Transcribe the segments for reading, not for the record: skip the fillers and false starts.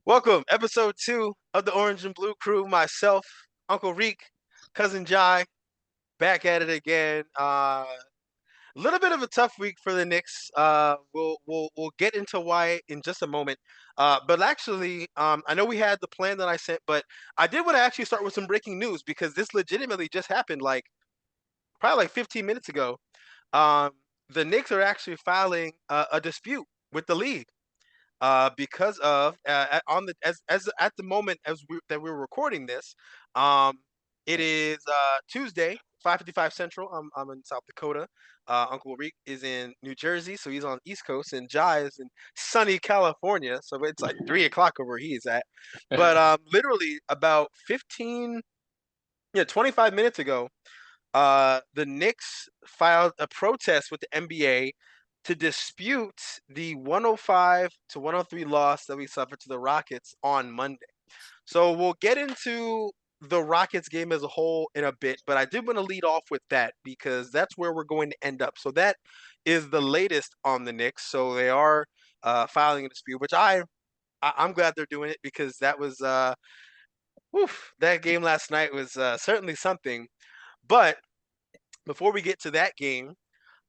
Welcome, episode 2 of the Orange and Blue Crew. Myself, Uncle Reek, cousin Jai, back at it again. A little bit of a tough week for the Knicks. We'll get into why in just a moment. But actually, I know we had the plan that I sent, but I did want to actually start with some breaking news because this legitimately just happened, like probably like 15 minutes ago. Um, the Knicks are actually filing a dispute with the league because of on the as at the moment that we're recording this, um, it is Tuesday, 5:55 Central. I'm in South Dakota. Uncle Reek is in New Jersey, so he's on East Coast, and Jai is in sunny California, so it's like 3 o'clock over where he's at. But literally about 25 minutes ago, the Knicks filed a protest with the NBA to dispute the 105 to 103 loss that we suffered to the Rockets on Monday. So we'll get into the Rockets game as a whole in a bit, but I did want to lead off with that because that's where we're going to end up. So that is the latest on the Knicks. So they are filing a dispute, which I'm glad they're doing it because that was that game last night was certainly something. But before we get to that game,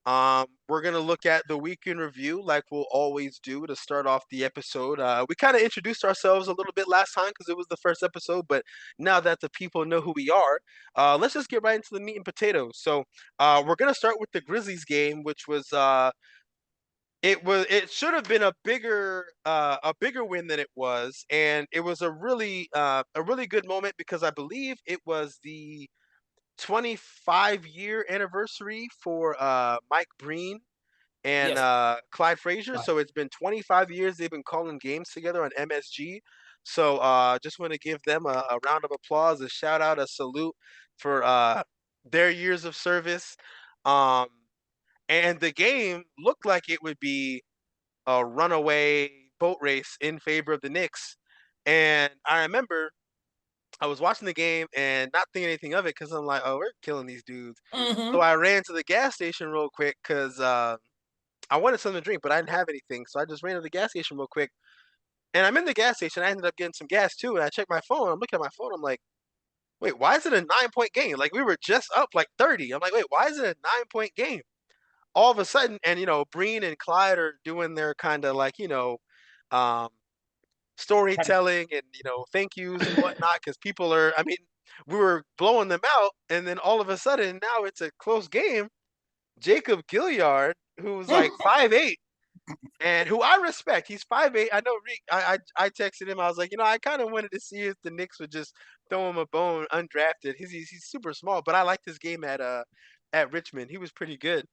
we're gonna look at the week in review, like we'll always do to start off the episode. We kind of introduced ourselves a little bit last time because it was the first episode, but now that the people know who we are, let's just get right into the meat and potatoes. So, we're gonna start with the Grizzlies game, which was it should have been a bigger win than it was, and it was a really good moment because I believe it was the 25-year anniversary for Mike Breen and Yes. Clyde Frazier. Right. So it's been 25 years they've been calling games together on MSG. So just want to give them a round of applause, a shout out, a salute for their years of service. Um, and the game looked like it would be a runaway boat race in favor of the Knicks. And I remember I was watching the game and not thinking anything of it because I'm like, oh, we're killing these dudes. So Mm-hmm. I ran to the gas station real quick because I wanted something to drink, but I didn't have anything. So I just ran to the gas station real quick. And I'm in the gas station. I ended up getting some gas too. And I checked my phone. I'm looking at my phone. I'm like, wait, why is it a 9 point game? Like we were just up like 30. I'm like, wait, why is it a 9 point game? All of a sudden, and Breen and Clyde are doing their kind of like, um, storytelling and thank yous and whatnot because people are. I mean, we were blowing them out, and then all of a sudden now it's a close game. Jacob Gilliard, who's like 5'8", and who I respect. He's 5'8". I know Reek. I texted him. I was like, I kind of wanted to see if the Knicks would just throw him a bone undrafted. He's super small, but I liked his game at Richmond. He was pretty good.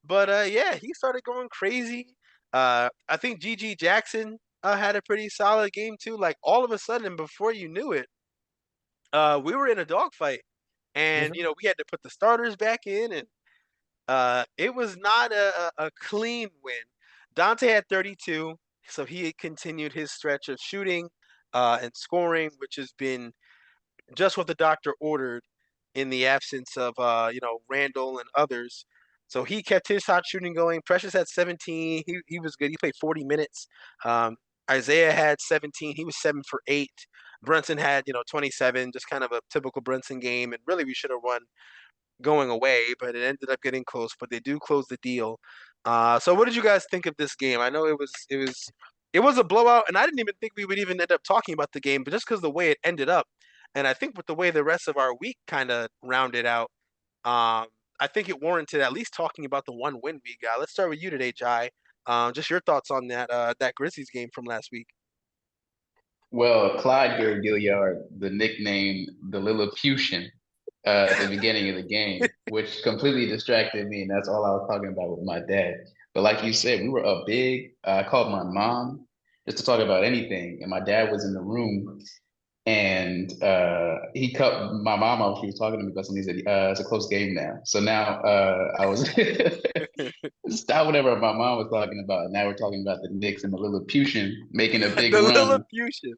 But yeah, he started going crazy. I think GG Jackson had a pretty solid game too. Like all of a sudden, before you knew it, we were in a dogfight, Yes, and sir. we had to put the starters back in, and it was not a clean win. Dante had 32, so he had continued his stretch of shooting and scoring, which has been just what the doctor ordered in the absence of Randall and others. So he kept his hot shooting going. Precious had 17. He was good. He played 40 minutes. Um, Isaiah had 17. He was 7 for 8. Brunson had 27. Just kind of a typical Brunson game. And really, we should have won going away, but it ended up getting close. But they do close the deal. So what did you guys think of this game? I know it was a blowout, and I didn't even think we would even end up talking about the game, but just because the way it ended up, and I think with the way the rest of our week kind of rounded out, I think it warranted at least talking about the one win we got. Let's start with you today, Jai. Just your thoughts on that Grizzlies game from last week. Well, Clyde gave Gilliard the nickname the Lilliputian at the beginning of the game, which completely distracted me, and that's all I was talking about with my dad. But like you said, we were up big. I called my mom just to talk about anything, and my dad was in the room, and he cut my mom off. She was talking to me about something. He said, "It's a close game now." So now I was stop whatever my mom was talking about. Now we're talking about the Knicks and the Lilliputian making a big The run Lilliputian.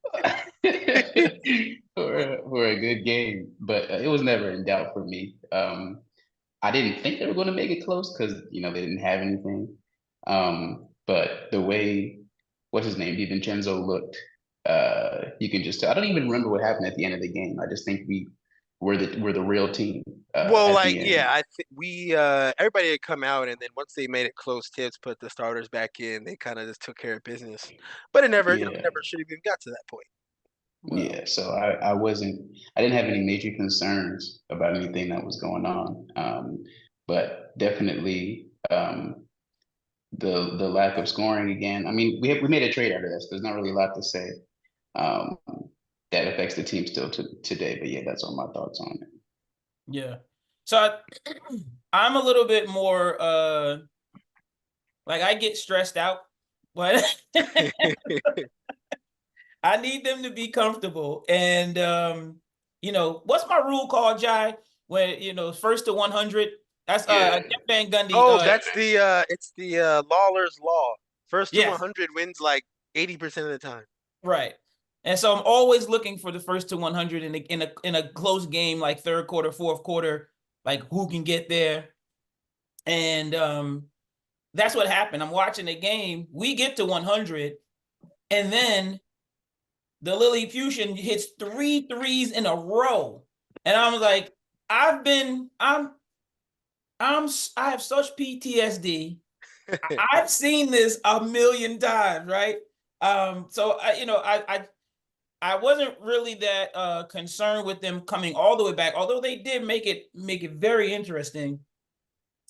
for a good game, but it was never in doubt for me. I didn't think they were going to make it close because they didn't have anything. But the way what's his name, DiVincenzo looked You can just tell. I don't even remember what happened at the end of the game. I just think we're the real team Well, at like the yeah, end. I think we everybody had come out, and then once they made it close, Tibbs put the starters back in. They kind of just took care of business, but it never, Yeah, never should have even got to that point. Well, yeah. So I wasn't. I didn't have any major concerns about anything that was going on. But definitely the lack of scoring again. I mean, we made a trade out of this. There's not really a lot to say. Um, that affects the team still to today. But yeah, that's all my thoughts on it. yeah. So I'm a little bit more like I get stressed out, but I need them to be comfortable. And what's my rule called, Jai? When first to 100. That's Yeah, Jeff Van Gundy. Oh, that's the it's the Lawler's law. First to Yes, 100 wins like 80% of the time. right. And so I'm always looking for the first to 100 in a close game, like third quarter, fourth quarter, like who can get there. And that's what happened. I'm watching the game. We get to 100, and then the Lilliputian hits three threes in a row. And I'm like, I've been, I have such PTSD. I've seen this a million times, right? So I wasn't really that concerned with them coming all the way back, although they did make it very interesting.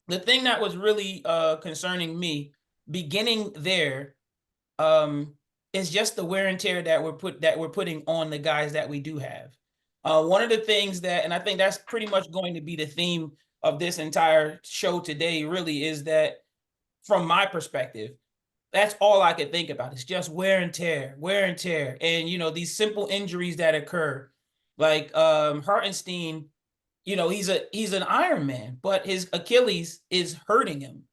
The thing that was really concerning me beginning there is just the wear and tear that we're putting on the guys that we do have. One of the things that, and I think that's pretty much going to be the theme of this entire show today, really, is that from my perspective, that's all I could think about. It's just wear and tear, wear and tear, and these simple injuries that occur, like Hartenstein. He's an Iron Man, but his Achilles is hurting him.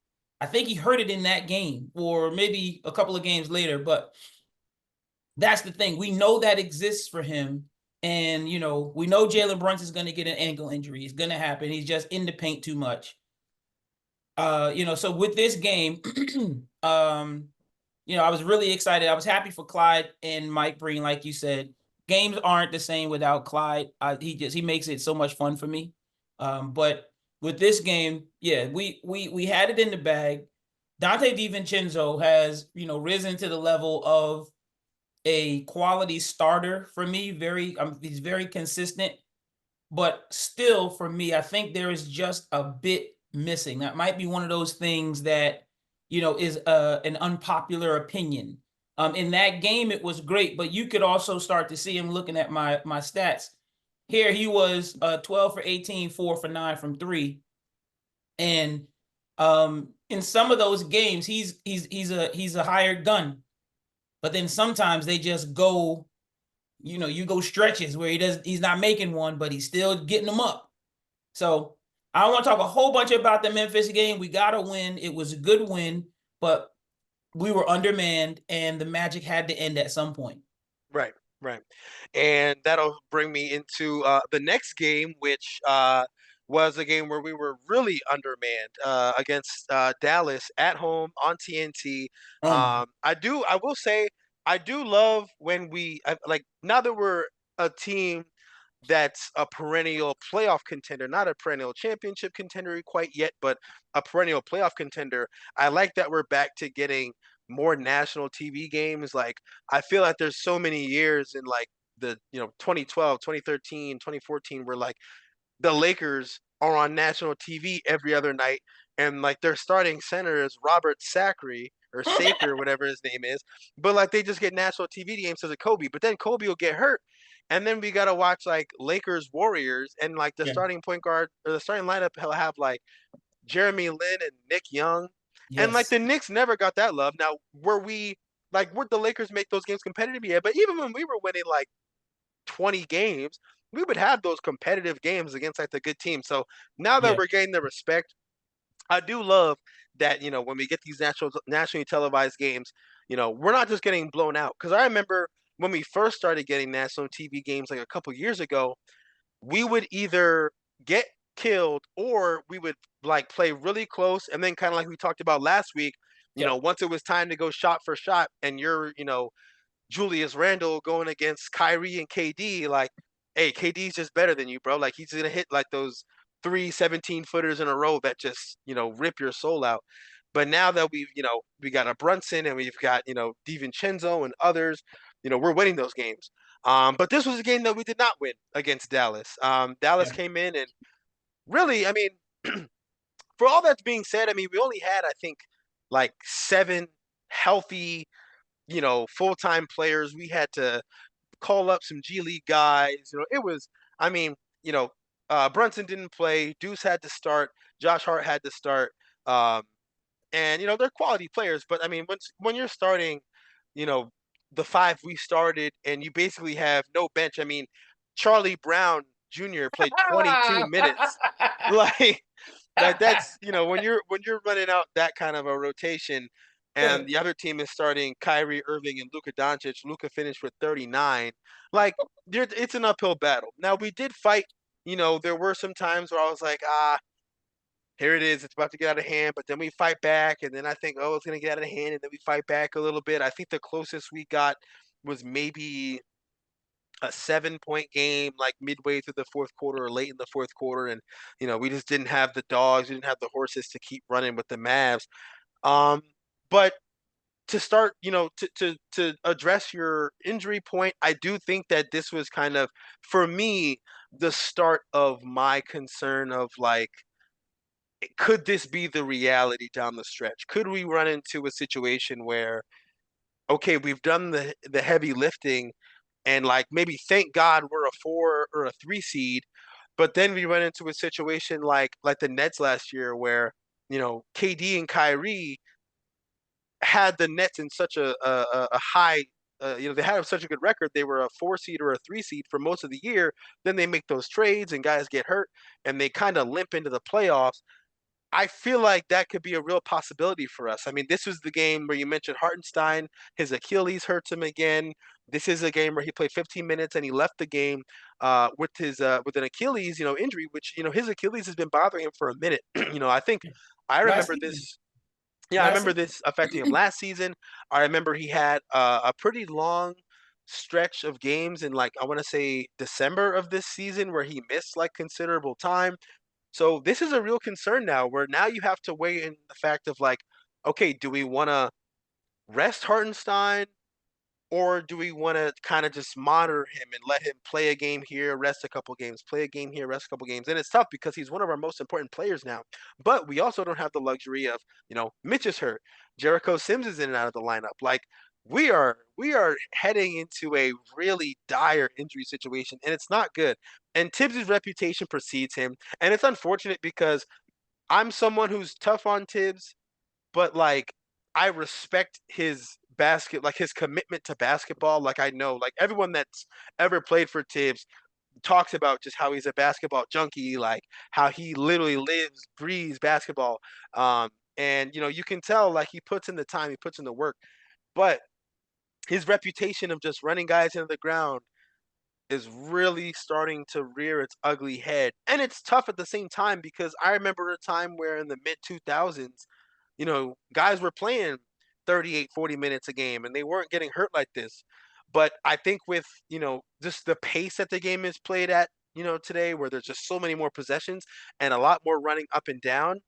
I think he hurt it in that game, or maybe a couple of games later. But that's the thing. We know that exists for him. And, we know Jalen Brunson's going to get an ankle injury. It's going to happen. He's just in the paint too much. So with this game, I was really excited. I was happy for Clyde and Mike Breen, like you said. Games aren't the same without Clyde. He makes it so much fun for me. But with this game, yeah, we had it in the bag. Dante DiVincenzo has, risen to the level of a quality starter for me. He's very consistent, but still for me, I think there is just a bit missing. That might be one of those things that, is an unpopular opinion. In that game, it was great, but you could also start to see him looking at my stats. Here he was 12 for 18, 4 for 9 from three. And in some of those games, he's a hired gun. But then sometimes they just go, you go stretches where he's not making one, but he's still getting them up. So I don't want to talk a whole bunch about the Memphis game. We got to win. It was a good win, but we were undermanned, and the magic had to end at some point. Right, right. And that'll bring me into the next game, which was a game where we were really undermanned against Dallas at home on TNT. Oh my. I will say, I do love when like now that we're a team that's a perennial playoff contender, not a perennial championship contender quite yet, but a perennial playoff contender. I like that we're back to getting more national TV games. Like I feel like there's so many years in like the 2012, 2013, 2014 where like the Lakers are on national TV every other night, and like their starting center is Robert Sacre or Saker, whatever his name is. But like they just get national TV games because of Kobe. But then Kobe will get hurt, and then we gotta watch like Lakers Warriors, and like the Yeah. starting point guard or the starting lineup will have like Jeremy Lin and Nick Young, and like Yes. the Knicks never got that love. Now would the Lakers make those games competitive? Yeah, but even when we were winning like 20 games, we would have those competitive games against like the good teams. So now that Yeah. we're getting the respect, I do love that, when we get these nationally televised games, we're not just getting blown out. Because I remember when we first started getting national TV games like a couple years ago, we would either get killed or we would like play really close, and then kind of like we talked about last week, Yep. once it was time to go shot for shot and you're, Julius Randle going against Kyrie and KD, like, hey, KD's just better than you, bro. Like he's gonna hit like those 3 17-footers in a row that just, rip your soul out. But now that we got a Brunson and we've got, DiVincenzo and others, we're winning those games. But this was a game that we did not win against Dallas. Dallas Yeah. came in and really, I mean, for all that's being said, I mean, we only had, I think, like 7 healthy, full-time players. We had to call up some G League guys. It was, I mean, Brunson didn't play. Deuce had to start. Josh Hart had to start. Um, and they're quality players, but I mean, when you're starting, you know, the 5 we started, and you basically have no bench. I mean, Charlie Brown Jr. played 22 minutes. Like, that's when you're running out that kind of a rotation, and the other team is starting Kyrie Irving and Luka Doncic. Luka finished with 39. Like, it's an uphill battle. Now we did fight. There were some times where I was like, here it is. It's about to get out of hand, but then we fight back, and then I think, oh, it's gonna get out of hand, and then we fight back a little bit. I think the closest we got was maybe a 7-point game, like midway through the fourth quarter or late in the fourth quarter, and we just didn't have the dogs, we didn't have the horses to keep running with the Mavs. But to start, to address your injury point, I do think that this was kind of, for me, the start of my concern of like, could this be the reality down the stretch? Could we run into a situation where, okay, we've done the heavy lifting, and like maybe thank God we're a 4 or a 3 seed, but then we run into a situation like the Nets last year where KD and Kyrie had the Nets in such a high. They had such a good record. They were a 4 seed or a 3 seed for most of the year. Then they make those trades and guys get hurt and they kind of limp into the playoffs. I feel like that could be a real possibility for us. I mean, this was the game where you mentioned Hartenstein. His Achilles hurts him again. This is a game where he played 15 minutes and he left the game with an Achilles, injury, which his Achilles has been bothering him for a minute. I think I Last remember season. this. Yeah, I Last remember season. this affecting him last season. I remember he had a pretty long stretch of games in, like, I want to say December of this season where he missed like considerable time. So this is a real concern now, where now you have to weigh in the fact of like, okay, do we want to rest Hartenstein, or do we want to kind of just monitor him and let him play a game here, rest a couple games, play a game here, rest a couple games? And it's tough because he's one of our most important players now. But we also don't have the luxury of, Mitch is hurt, Jericho Sims is in and out of the lineup. Like, we are heading into a really dire injury situation, and it's not good. And Tibbs' reputation precedes him, and it's unfortunate because I'm someone who's tough on Tibbs, but like, I respect his commitment to basketball. Like, I know, like, everyone that's ever played for Tibbs talks about just how he's a basketball junkie, like how he literally lives, breathes basketball. And you can tell, like, he puts in the time, he puts in the work, but his reputation of just running guys into the ground is really starting to rear its ugly head. And it's tough at the same time because I remember a time where in the mid 2000s, guys were playing 38, 40 minutes a game and they weren't getting hurt like this. But I think with, just the pace that the game is played at, today, where there's just so many more possessions and a lot more running up and down,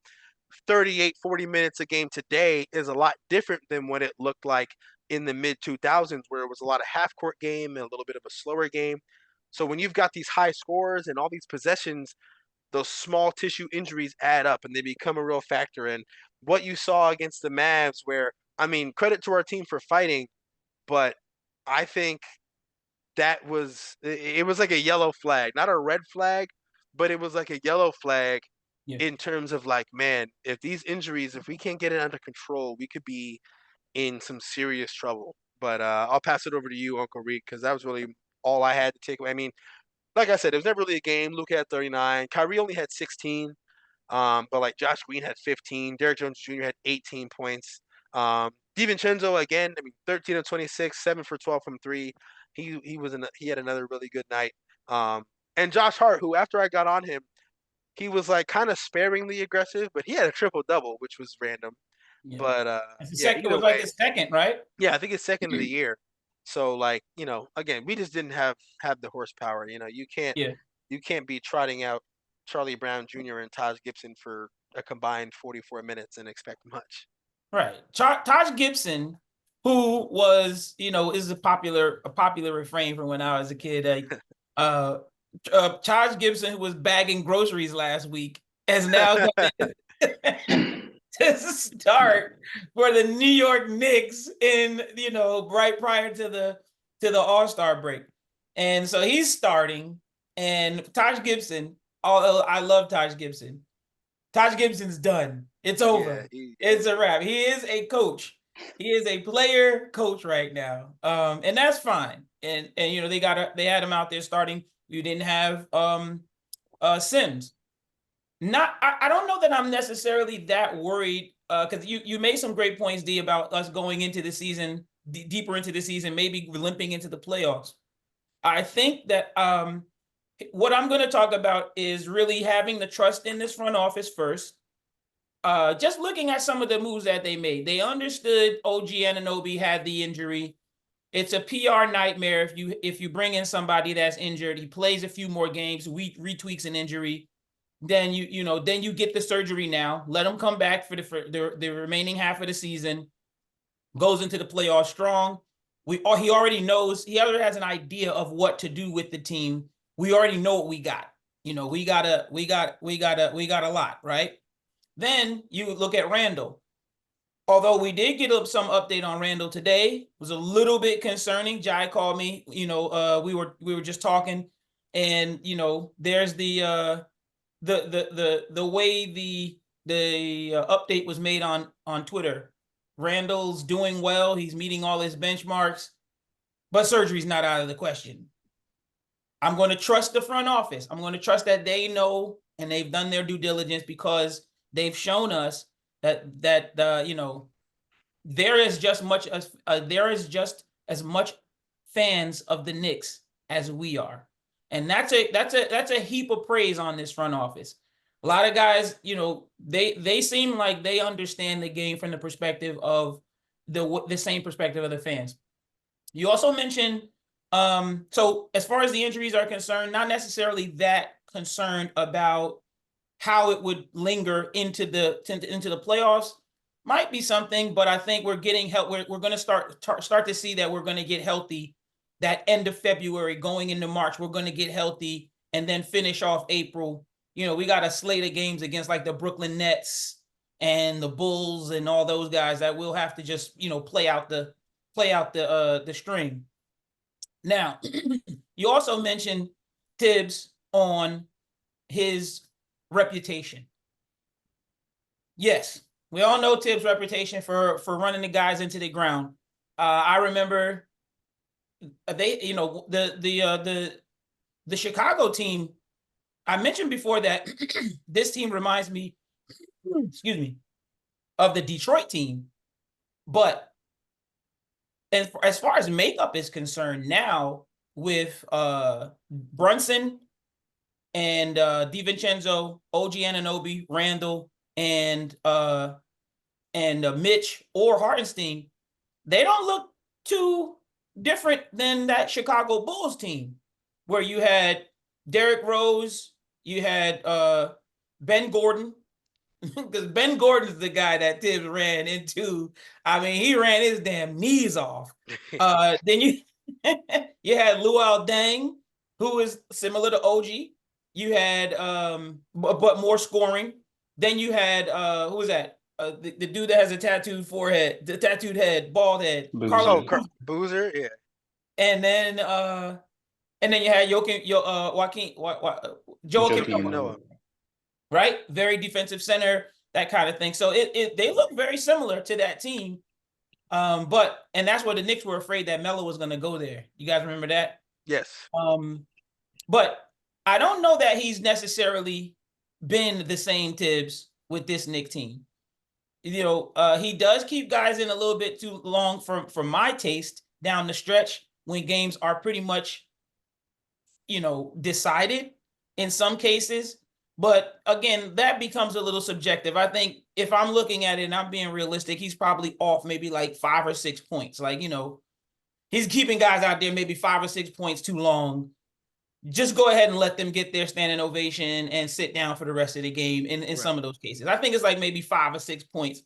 38, 40 minutes a game today is a lot different than what it looked like in the mid 2000s, where it was a lot of half court game and a little bit of a slower game. So when you've got these high scores and all these possessions, those small tissue injuries add up and they become a real factor. And what you saw against the Mavs, where, I mean, credit to our team for fighting, but I think it was like a yellow flag, not a red flag, but it was like a yellow flag Yeah. in terms of like, man, if these injuries, if we can't get it under control, we could be in some serious trouble. But I'll pass it over to you, Uncle Reek, because that was really all I had to take away. I mean, like I said, it was never really a game. Luka had 39. Kyrie only had 16. But like Josh Green had 15. Derrick Jones Jr. had 18 points. DiVincenzo again, I mean, 13 of 26, 7 for 12 from three. He had another really good night. And Josh Hart, who after I got on him, he was like kind of sparingly aggressive, but he had a triple double, which was random. Yeah. But It's the yeah, second. It either was like way, his second, right? yeah, I think it's second of the year. So like, again, we just didn't have the horsepower. Yeah. You can't be trotting out Charlie Brown Jr. and Taj Gibson for a combined 44 minutes and expect much. Right. Taj Gibson, who was, is a popular refrain from when I was a kid. Uh, Taj Gibson, who was bagging groceries last week, has now come in to start for the New York Knicks in, right prior to the All-Star break. And so he's starting, and Taj Gibson, although I love Taj Gibson's done. It's Yeah, over. It's a wrap. He is a coach. He is a player coach right now. And that's fine. And they had him out there starting. You didn't have Sims. I don't know that I'm necessarily that worried, because you made some great points, D, about us going into the season, deeper into the season, maybe limping into the playoffs. I think that what I'm going to talk about is really having the trust in this front office first. Just looking at some of the moves that they made, they understood OG Anunoby had the injury. It's a PR nightmare if you bring in somebody that's injured. He plays a few more games, retweaks an injury, then you get the surgery now. Let him come back for the remaining half of the season. Goes into the playoffs strong. He already knows. He already has an idea of what to do with the team. We already know what we got. We got a lot, right? Then you look at Randall. Although we did get some update on Randall today, it was a little bit concerning. Jai called me. We were just talking, and there's the way the update was made on Twitter. Randall's doing well. He's meeting all his benchmarks, but surgery's not out of the question. I'm going to trust the front office. I'm going to trust that they know and they've done their due diligence, because they've shown us that there is just as much fans of the Knicks as we are, and that's a heap of praise on this front office. A lot of guys, they seem like they understand the game from the perspective of the same perspective of the fans. You also mentioned, so as far as the injuries are concerned, not necessarily that concerned about how it would linger into the playoffs. Might be something, but I think we're getting help. We're going to start to see that we're going to get healthy that end of February going into March. We're going to get healthy and then finish off April. We got a slate of games against like the Brooklyn Nets and the Bulls and all those guys that we'll have to just, play out the string. Now, you also mentioned Tibbs on his reputation. Yes, we all know Tibbs' reputation for running the guys into the ground. I remember the Chicago team. I mentioned before that this team reminds me, excuse me, of the Detroit team. But as far as makeup is concerned now, with Brunson and DiVincenzo, OG Anunoby, Randall, and Mitch or Hartenstein, they don't look too different than that Chicago Bulls team, where you had Derrick Rose, you had Ben Gordon, because Ben Gordon's the guy that Tibbs ran into. I mean, he ran his damn knees off. Then you you had Luol Deng, who is similar to OG. You had but more scoring. Then you had who was that? The dude that has a tattooed forehead, the tattooed head, bald head, Boozer. Carlos Boozer, yeah. And then you had Joakim Noah. Right? Very defensive center, that kind of thing. So they look very similar to that team. And that's where the Knicks were afraid that Melo was going to go there. You guys remember that? Yes. But I don't know that he's necessarily been the same Tibbs with this Knicks team. He does keep guys in a little bit too long for my taste down the stretch when games are pretty much, decided in some cases. But again, that becomes a little subjective. I think if I'm looking at it and I'm being realistic, he's probably off maybe like 5 or 6 points. Like, He's keeping guys out there maybe 5 or 6 points too long. Just go ahead and let them get their standing ovation and sit down for the rest of the game in some of those cases. I think it's like maybe 5 or 6 points.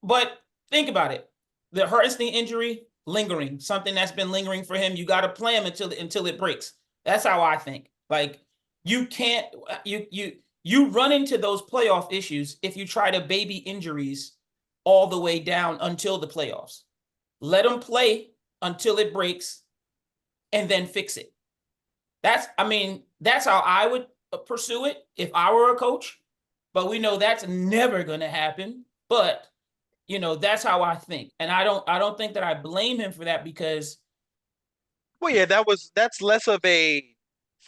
But think about it. The Hartenstein injury, lingering, something that's been lingering for him. You got to play him until it breaks. That's how I think. Like you can't you run into those playoff issues if you try to baby injuries all the way down until the playoffs. Let them play until it breaks and then fix it. That's how I would pursue it if I were a coach. But we know that's never going to happen. But that's how I think, and I don't think that I blame him for that because. Well, yeah, that's less of a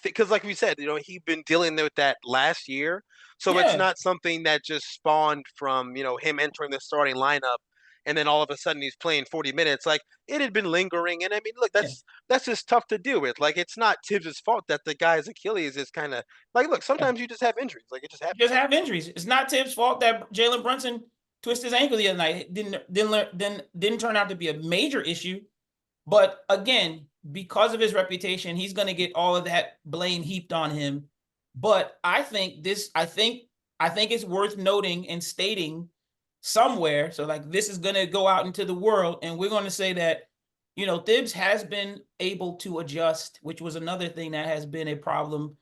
because, like we said, he'd been dealing with that last year, so it's Yeah, not something that just spawned from him entering the starting lineup, and then all of a sudden he's playing 40 minutes. Like it had been lingering, and I mean, look, yeah, that's just tough to deal with. Like it's not Tibbs' fault that the guy's Achilles is kind of like, look, yeah. sometimes you just have injuries, like it just happens. Just have injuries. It's not Tibbs' fault that Jalen Brunson twisted his ankle the other night. Didn't turn out to be a major issue, but again, because of his reputation, he's going to get all of that blame heaped on him. But I think it's worth noting and stating somewhere. So like this is going to go out into the world, and we're going to say that Tibbs has been able to adjust, which was another thing that has been a problem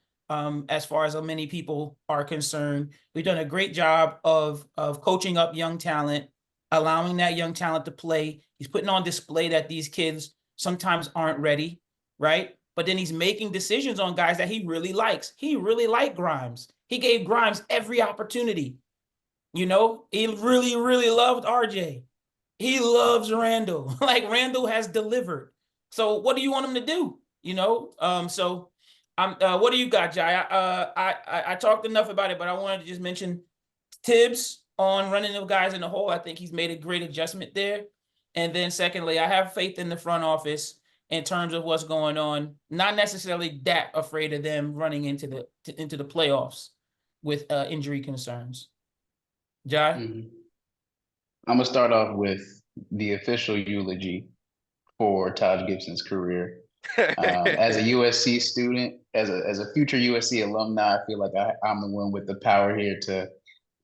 as far as many people are concerned. We've done a great job of coaching up young talent, allowing that young talent to play. He's putting on display that these kids sometimes aren't ready, right? But then he's making decisions on guys that he really likes. He really liked Grimes. He gave Grimes every opportunity. He really, really loved RJ. He loves Randall. Like Randall has delivered. So what do you want him to do? So what do you got, Jai? I talked enough about it, but I wanted to just mention Tibbs on running the guys in the hole. I think he's made a great adjustment there. And then secondly, I have faith in the front office in terms of what's going on. Not necessarily that afraid of them running into the playoffs with injury concerns. Jai? Mm-hmm. I'm gonna start off with the official eulogy for Taj Gibson's career. As a USC student, as a future USC alumni, I feel like I'm the one with the power here to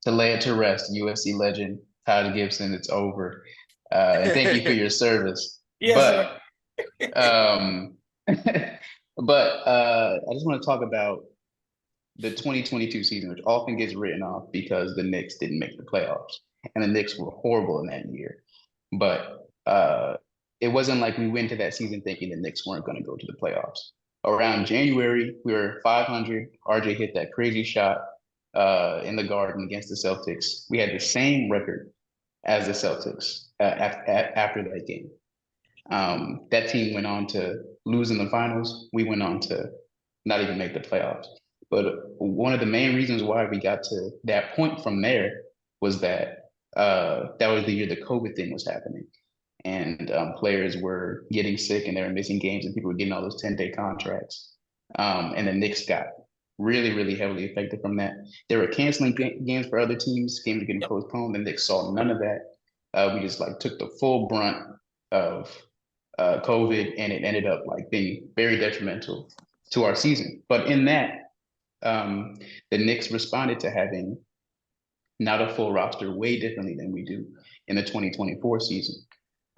lay it to rest. USC legend Taj Gibson, it's over. And thank you for your service. Yes, sir. But I just want to talk about the 2022 season, which often gets written off because the Knicks didn't make the playoffs, and the Knicks were horrible in that year. But it wasn't like we went to that season thinking the Knicks weren't going to go to the playoffs. Around January, we were 500. RJ hit that crazy shot in the Garden against the Celtics. We had the same record as the Celtics after that game. That team went on to lose in the finals. We went on to not even make the playoffs. But one of the main reasons why we got to that point from there was that that was the year the COVID thing was happening. And players were getting sick and they were missing games and people were getting all those 10-day contracts. And the Knicks got really, really heavily affected from that. They were canceling games for other teams, games were getting postponed. The Knicks saw none of that. We just took the full brunt of COVID, and it ended up being very detrimental to our season. But in that, the Knicks responded to having not a full roster way differently than we do in the 2024 season.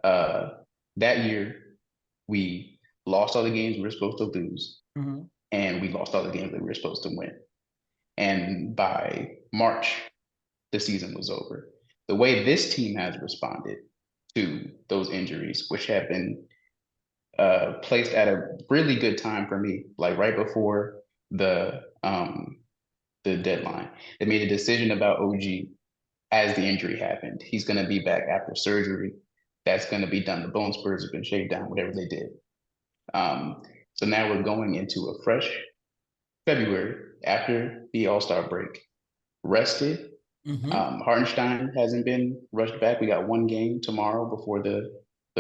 That year, we lost all the games we were supposed to lose, and we lost all the games that we were supposed to win. And by March, the season was over. The way this team has responded to those injuries, which have been placed at a really good time for me, like right before the deadline. They made a decision about OG as the injury happened. He's going to be back after surgery. That's going to be done. The bone spurs have been shaved down, whatever they did. So now we're going into a fresh February after the All-Star break. Rested. Hartenstein hasn't been rushed back. We got one game tomorrow before the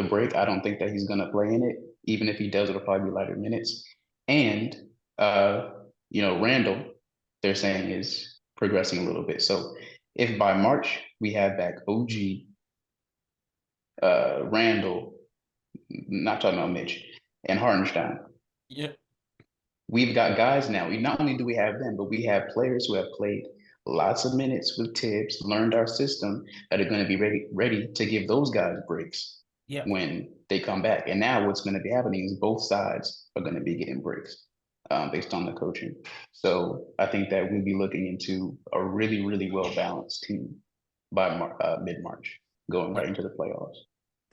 break. I don't think that he's going to play in it. Even if he does, it'll probably be lighter minutes. And, Randall, they're saying is progressing a little bit. So if by March we have back OG, Randall, not talking about Mitch and Hartenstein. Yeah, We've got guys now. We not only do we have them, but we have players who have played lots of minutes with Tibbs, learned our system, that are going to be ready to give those guys breaks yeah, when they come back. And now what's going to be happening is both sides are going to be getting breaks based on the coaching. So I think that we'll be looking into a really, really well balanced team by mid March, going yeah. right into the playoffs.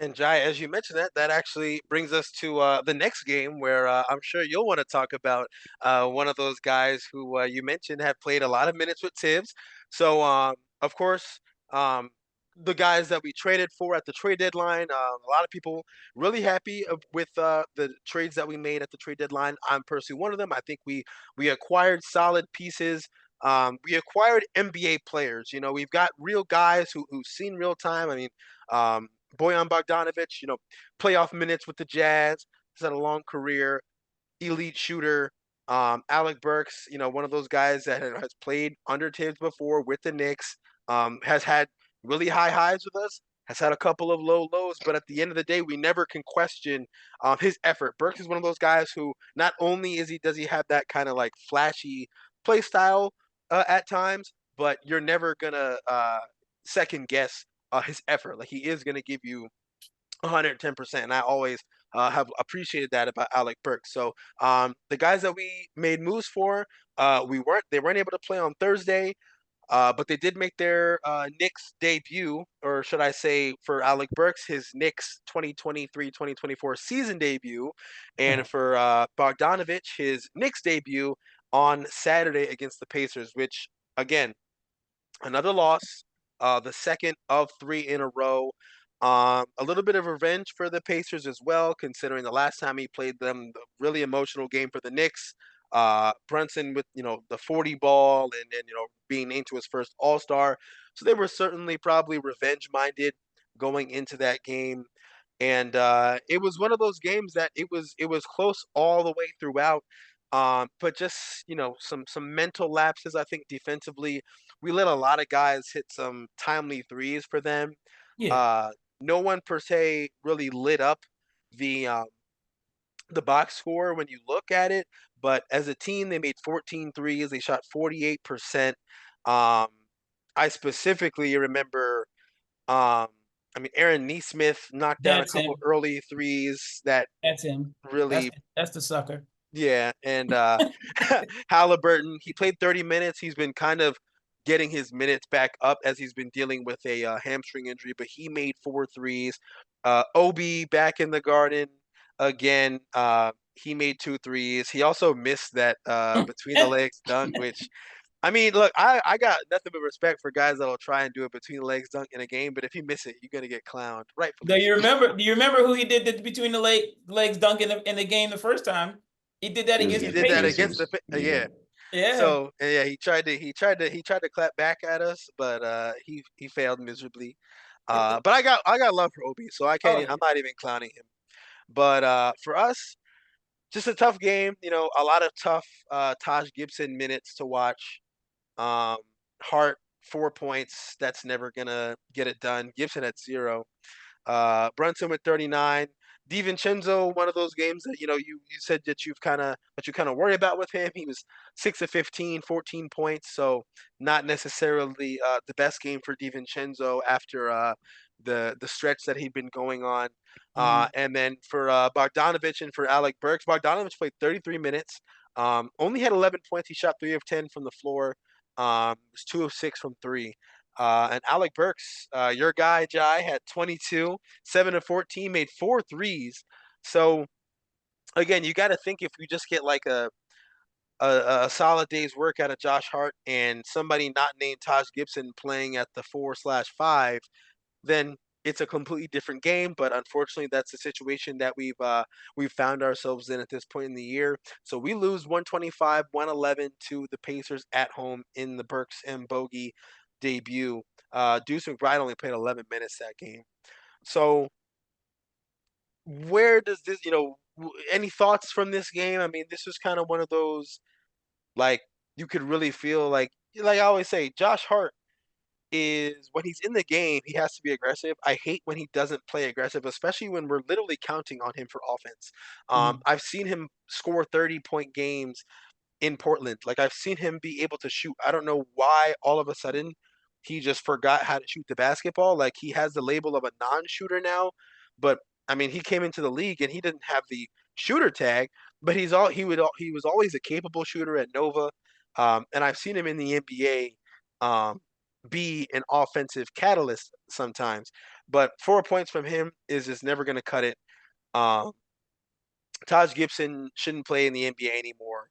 And Jai, as you mentioned that, that actually brings us to the next game where I'm sure you'll want to talk about one of those guys who you mentioned have played a lot of minutes with Tibbs. So, of course, um, the guys that we traded for at the trade deadline, a lot of people really happy with the trades that we made at the trade deadline. I'm personally one of them. I think we acquired solid pieces. We acquired NBA players. You know, we've got real guys who've seen real time. I mean, um, Bojan Bogdanovic, you know, playoff minutes with the Jazz. He's had a long career, elite shooter. Alec Burks, you know, one of those guys that has played under Tibbs before with the Knicks, has had really high highs with us, has had a couple of low lows, but at the end of the day, we never can question his effort. Burks is one of those guys who not only does he have that kind of like flashy play style at times, but you're never gonna second guess his effort. Like he is gonna give you 110%. And I always have appreciated that about Alec Burks. So the guys that we made moves for, they weren't able to play on Thursday, but they did make their Knicks debut, or should I say, for Alec Burks, his Knicks 2023-2024 season debut, and for Bogdanovich, his Knicks debut on Saturday against the Pacers, which again another loss, the second of three in a row. A little bit of revenge for the Pacers as well, considering the last time he played them, the really emotional game for the Knicks. Brunson with the 40 ball and being named to his first All Star, so they were certainly probably revenge minded going into that game. And it was one of those games that it was close all the way throughout. But just some mental lapses, I think defensively we let a lot of guys hit some timely threes for them. Yeah. Uh, no one per se really lit up the um, the box score when you look at it, but as a team, they made 14 threes. They shot 48%. Um, I specifically remember, um, I mean, Aaron Neesmith knocked down a That's couple him. early threes that That's him. That's really that's the sucker. yeah, and Halliburton, he played 30 minutes. He's been kind of getting his minutes back up as he's been dealing with a hamstring injury, but he made four threes. Obi back in the Garden again. He made two threes. He also missed that between the legs dunk, which I mean, look, I got nothing but respect for guys that'll try and do a between the legs dunk in a game, but if you miss it, you're gonna get clowned, Do rightfully you so. remember? Do you remember who he did the between the legs dunk in the game the first time? He did that It was against He the against did the that Pacers. against the Pacers. Yeah. yeah. Yeah. So and yeah, he tried to clap back at us, but he failed miserably. But I got love for Obi, so Oh I'm not even clowning him. But for us, just a tough game. A lot of tough Taj Gibson minutes to watch. Um, Hart 4 points. That's never gonna get it done. Gibson at zero. Brunson with 39. DiVincenzo, one of those games that you said that you kind of worry about with him. He was 6 of 15, 14 points, so not necessarily the best game for DiVincenzo after the stretch that he'd been going on. Mhm. And then for Bogdanovich and for Alec Burks, Bogdanovich played 33 minutes. Only had 11 points. He shot 3 of 10 from the floor. Was 2 of 6 from three. And Alec Burks, your guy Jai, had 22, 7 of 14, made four threes. So again, you got to think if you just get like a solid day's work out of Josh Hart and somebody not named Taj Gibson playing at the 4/5, then it's a completely different game. But unfortunately, that's the situation that we've found ourselves in at this point in the year. So we lose 125-111 to the Pacers at home in the Burks and Bogey debut. Deuce McBride only played 11 minutes that game. So where does this, any thoughts from this game? I mean, this was kind of one of those like you could really feel like I always say, Josh Hart. is when he's in the game, he has to be aggressive. I hate when he doesn't play aggressive, especially when we're literally counting on him for offense. Mhm. I've seen him score 30-point games in Portland. Like I've seen him be able to shoot. I don't know why all of a sudden he just forgot how to shoot the basketball. Like he has the label of a non-shooter now, but I mean he came into the league and he didn't have the shooter tag, but he was always a capable shooter at Nova, and I've seen him in the NBA be an offensive catalyst sometimes. But 4 points from him is just never going to cut it. Um, Taj Gibson shouldn't play in the NBA anymore.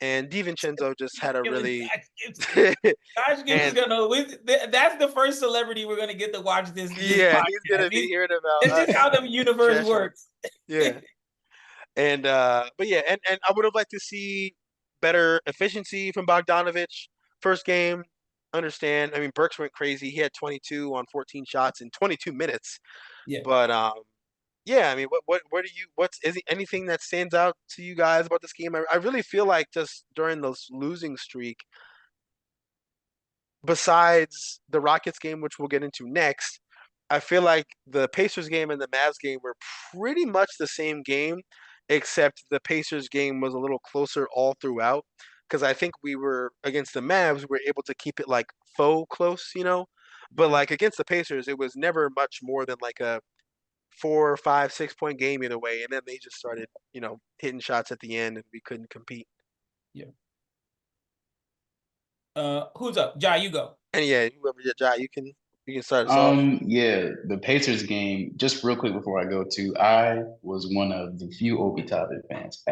And DiVincenzo just had a It was really Taj Gibson. Taj Gibson's and gonna. That's the first celebrity we're gonna get to watch this yeah, he's podcast. gonna be hearing about This is us how the universe trash on. works. Yeah. And but yeah, and I would have liked to see better efficiency from Bogdanovich. First game, understand. I mean, Burks went crazy. He had 22 on 14 shots in 22 minutes. Yeah. But yeah, I mean, what do you what's is anything that stands out to you guys about this game? I really feel like just during this losing streak, besides the Rockets game, which we'll get into next, I feel like the Pacers game and the Mavs game were pretty much the same game, except the Pacers game was a little closer all throughout. Because I think we were against the Mavs, we were able to keep it like faux close, you know. But Mhm. like against the Pacers, it was never much more than like a 4, 5, 6 point game either way. And then they just started, hitting shots at the end, and we couldn't compete. Yeah. Who's up? Ja, you go. And yeah, whoever Ja, you can start us off. Yeah, the Pacers game, just real quick before I go to, I was one of the few Obi Toppin fans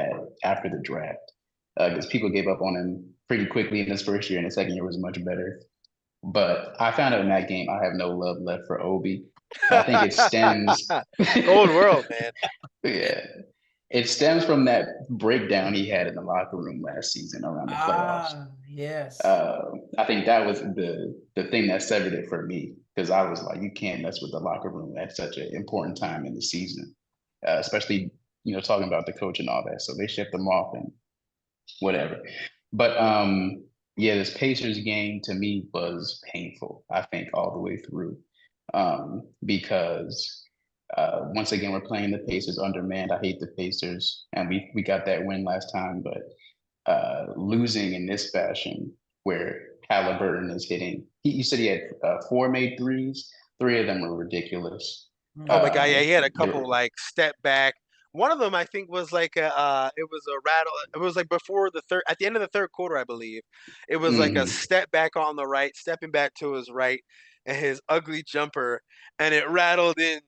after the draft. Because people gave up on him pretty quickly in his first year, and his second year was much better. But I found out in that game I have no love left for Obi. I think it stems, Cold world, man. yeah, it stems from that breakdown he had in the locker room last season around the playoffs. Yes. uh, I think that was the thing that severed it for me because I was like, you can't mess with the locker room at such an important time in the season, especially talking about the coach and all that. So they shipped them off and whatever. But yeah, this Pacers game to me was painful. I think all the way through because once again we're playing the Pacers undermanned. I hate the Pacers, and we got that win last time, but losing in this fashion where Halliburton is hitting. You said he had four made threes. Three of them were ridiculous. Oh my God, yeah, he had a They couple were, like step back. One of them I think was like it was a rattle. It was like before the third, at the end of the third quarter, I believe. It was like a mhm. step back on the right, stepping back to his right, and his ugly jumper, and it rattled in,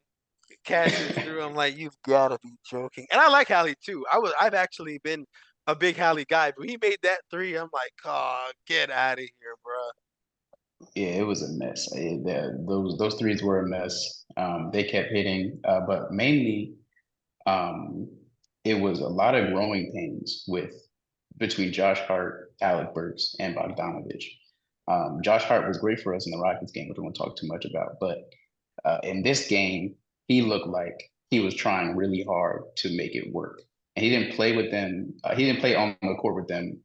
cashes through. I'm like, you've got to be joking. And I like Hallie too. I've actually been a big Hallie guy, but he made that three. I'm like, oh, get out of here, bro. Yeah, it was a mess. Those threes were a mess. They kept hitting, but mainly um, it was a lot of growing pains with between Josh Hart, Alec Burks, and Bogdanovich. Josh Hart was great for us in the Rockets game, which we won't talk too much about. But in this game, he looked like he was trying really hard to make it work, and he didn't play with them. He didn't play on the court with them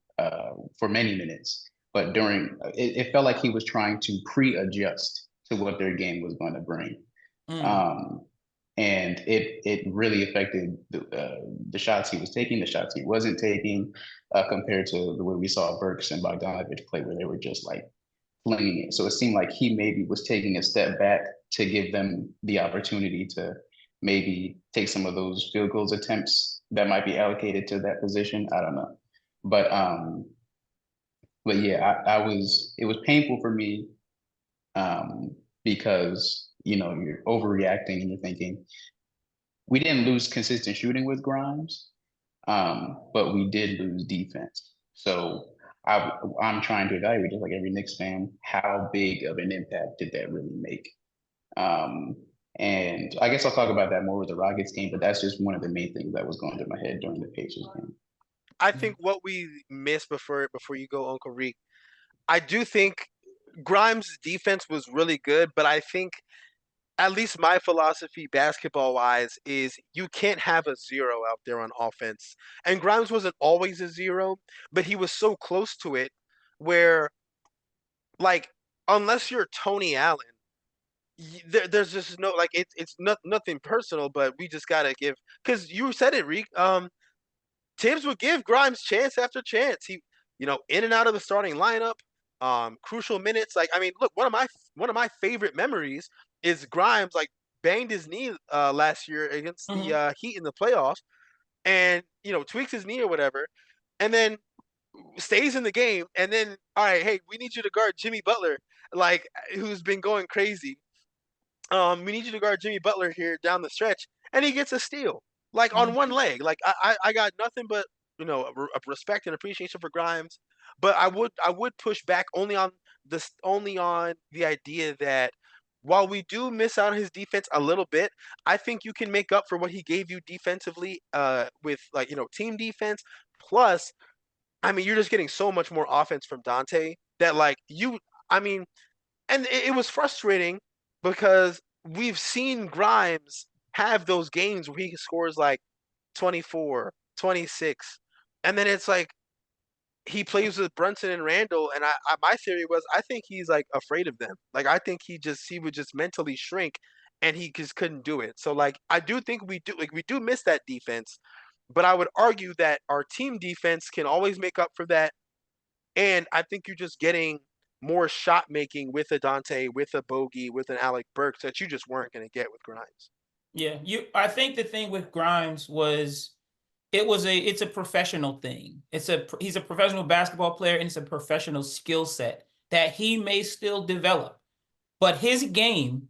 for many minutes. But it felt like he was trying to pre-adjust to what their game was going to bring. Mm. Um, and it really affected the shots he was taking, the shots he wasn't taking, compared to the way we saw Burks and Bogdanovich play, where they were just like flinging it. So it seemed like he maybe was taking a step back to give them the opportunity to maybe take some of those field goals attempts that might be allocated to that position. I don't know, but yeah, I was it was painful for me because you're overreacting and you're thinking we didn't lose consistent shooting with Grimes, but we did lose defense. So I'm trying to evaluate, just like every Knicks fan, how big of an impact did that really make? Um, and I guess I'll talk about that more with the Rockets game, but that's just one of the main things that was going through my head during the Pacers game. I Yeah. think what we missed before you go, Uncle Reek, I do think Grimes' defense was really good, but I think at least my philosophy basketball wise is you can't have a zero out there on offense. And Grimes wasn't always a zero, but he was so close to it where like unless you're Tony Allen, there's just no like it's nothing personal, but we just gotta give because you said it, Reek. Tibbs would give Grimes chance after chance. He, in and out of the starting lineup, crucial minutes. Like, I mean, look, one of my favorite memories is Grimes like banged his knee last year against the Mhm. Heat in the playoffs, and tweaks his knee or whatever, and then stays in the game, and then all right, hey, we need you to guard Jimmy Butler, like who's been going crazy. We need you to guard Jimmy Butler here down the stretch, and he gets a steal, like on Mhm. one leg. Like I got nothing but respect and appreciation for Grimes, but I would push back only on the idea that while we do miss out on his defense a little bit, I think you can make up for what he gave you defensively, with like team defense. Plus, I mean, you're just getting so much more offense from Dante that like I mean, and it was frustrating because we've seen Grimes have those games where he scores like 24, 26, and then it's like he plays with Brunson and Randall, and my theory was I think he's like afraid of them. Like I think he would just mentally shrink, and he just couldn't do it. So like I do think we do miss that defense, but I would argue that our team defense can always make up for that, and I think you're just getting more shot making with a Dante, with a Bogey, with an Alec Burks that you just weren't going to get with Grimes. Yeah, I think the thing with Grimes was it's a professional thing. He's a professional basketball player, and it's a professional skill set that he may still develop. But his game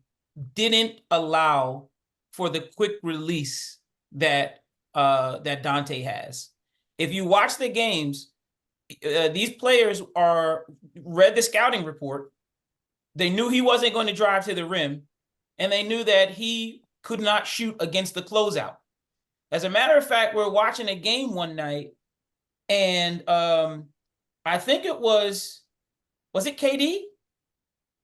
didn't allow for the quick release that Dante has. If you watch the games, these players read the scouting report. They knew he wasn't going to drive to the rim, and they knew that he could not shoot against the closeout. As a matter of fact, we're watching a game one night, and I think was it KD?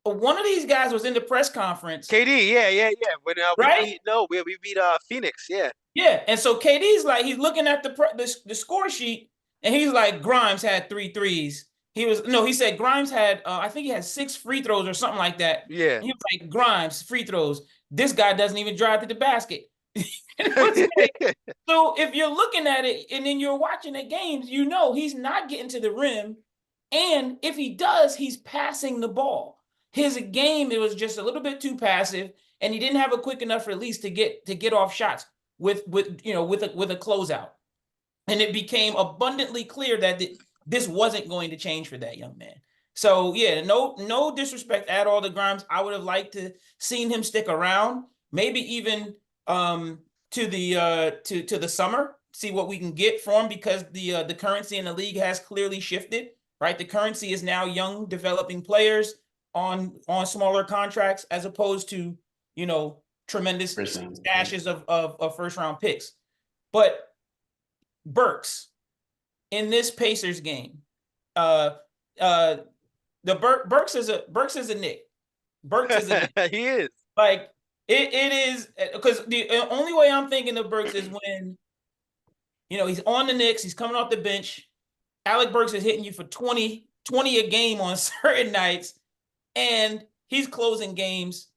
One of these guys was in the press conference, KD, yeah, yeah, yeah. When right? we beat Phoenix, yeah. Yeah, and so KD's like he's looking at the score sheet, and he's like Grimes had 3 threes. He said Grimes had I think he had 6 free throws or something like that. Yeah. And he was like Grimes free throws. This guy doesn't even drive to the basket. It was like, so if you're looking at it and then you're watching the games, he's not getting to the rim, and if he does, he's passing the ball. His game, it was just a little bit too passive, and he didn't have a quick enough release to get off shots with a closeout. And it became abundantly clear that this wasn't going to change for that young man. So yeah, no disrespect at all to Grimes. I would have liked to seen him stick around, maybe even to the summer, see what we can get from him, because the currency in the league has clearly shifted. Right, the currency is now young, developing players on smaller contracts as opposed to tremendous stashes of first round picks. But Burks in this Pacers game, the Burks is a Knick. Burks is a Knick. He is. Like it is, because the only way I'm thinking of Burks is when he's on the Knicks, he's coming off the bench. Alec Burks is hitting you for 20 a game on certain nights, and he's closing games.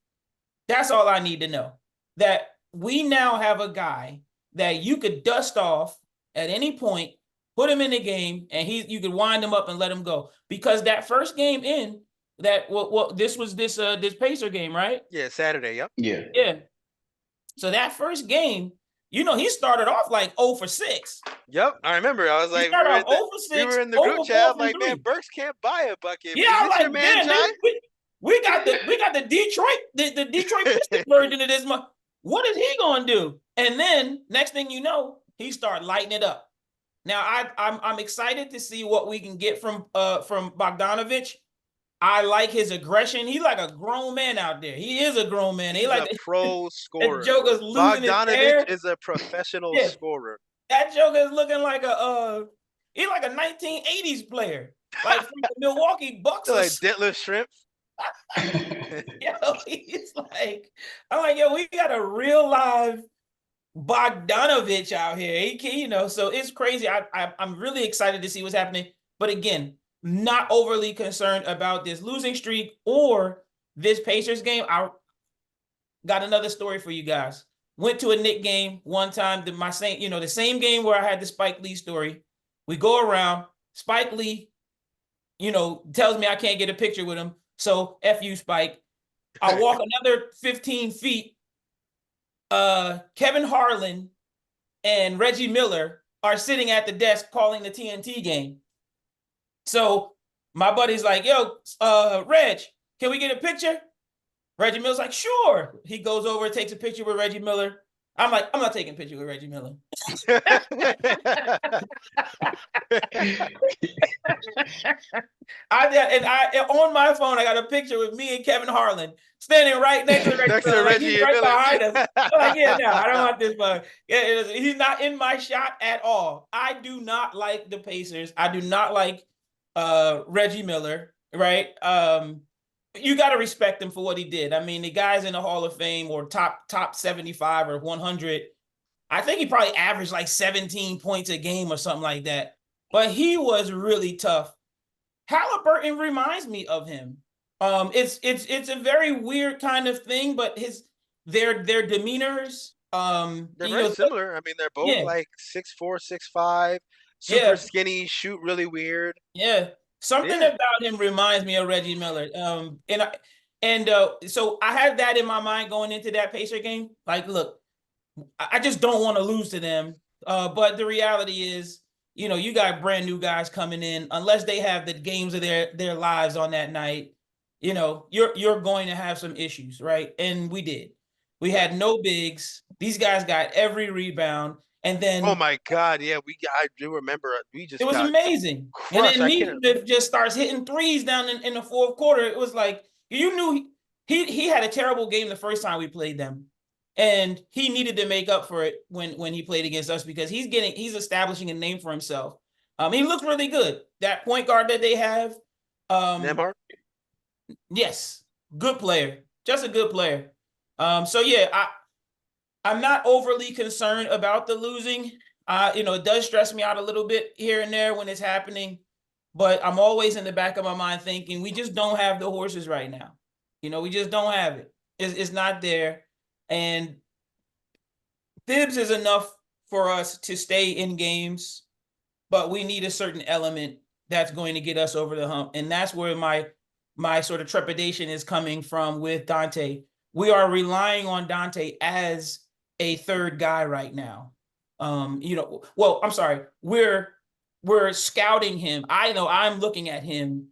That's all I need to know. That we now have a guy that you could dust off at any point, put him in the game, and you could wind him up and let him go. Because that first game this Pacer game, right? Yeah, Saturday. Yep. Yeah. Yeah. So that first game, he started off like 0 for 6. Yep, I remember. I was like, we were in the group chat. I'm like, man, Burks can't buy a bucket. Yeah, is I'm this your like, man, man, Jai? we got the Detroit the Detroit Pistons version of this. What is he gonna do? And then next thing you know, he started lighting it up. Now I'm excited to see what we can get from Bogdanovich. I like his aggression. He's like a grown man out there. He is a grown man. He's like a pro scorer. That Joker's losing his hair. Bogdanovich is a professional scorer. That Joker is looking like he's like a 1980s player, like from the Milwaukee Bucks. Like Detlef Shrimp. He's like, I'm like, we got a real live Bogdanovich out here. He can, so it's crazy. I'm really excited to see what's happening. But again, not overly concerned about this losing streak or this Pacers game. I got another story for you guys. Went to a Knicks game one time. The same game where I had the Spike Lee story. We go around. Spike Lee, tells me I can't get a picture with him. So F you, Spike. I walk another 15 feet. Kevin Harlan and Reggie Miller are sitting at the desk calling the TNT game. So my buddy's like, yo, Reg, can we get a picture? Reggie Miller's like, sure. He goes over, takes a picture with Reggie Miller. I'm like, I'm not taking a picture with Reggie Miller. On my phone, I got a picture with me and Kevin Harlan standing right next to Reggie Miller. Like, he's right behind us. I'm like, yeah, no, I don't want this bug. Yeah, he's not in my shot at all. I do not like the Pacers. I do not like Reggie Miller, right? You got to respect him for what he did. I mean, the guy's in the Hall of Fame or top 75 or 100. I think he probably averaged like 17 points a game or something like that. But he was really tough. Halliburton reminds me of him. It's a very weird kind of thing, but their demeanors. They're very similar. I mean, they're both like 6'4", 6'5", super skinny, shoot really weird. Yeah. Something about him reminds me of Reggie Miller. So I had that in my mind going into that Pacer game. Like, look, I just don't want to lose to them. But the reality is, you got brand new guys coming in. Unless they have the games of their lives on that night, you're going to have some issues, right? And we did. We had no bigs. These guys got every rebound. And then, oh my God, yeah, I do remember it was amazing. Crushed. And then Neesmith just starts hitting threes down in the fourth quarter. It was like, you knew he had a terrible game the first time we played them, and he needed to make up for it when he played against us, because he's establishing a name for himself. He looked really good. That point guard that they have, Nembhard? Yes, good player, just a good player. So yeah, I'm not overly concerned about the losing. It does stress me out a little bit here and there when it's happening, but I'm always in the back of my mind thinking we just don't have the horses right now. We just don't have it. It's not there. And Thibs is enough for us to stay in games, but we need a certain element that's going to get us over the hump. And that's where my sort of trepidation is coming from with Dante. We are relying on Dante as a third guy right now. I'm sorry. We're scouting him. I know I'm looking at him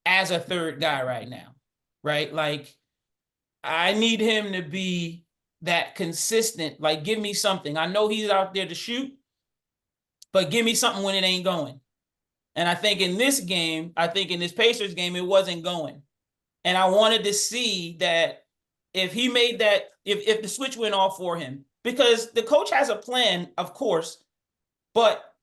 as a third guy right now, right? Like, I need him to be that consistent. Like, give me something. I know he's out there to shoot, but give me something when it ain't going. And I think in this Pacers game, it wasn't going. And I wanted to see that if he made that, if the switch went off for him, because the coach has a plan, of course, but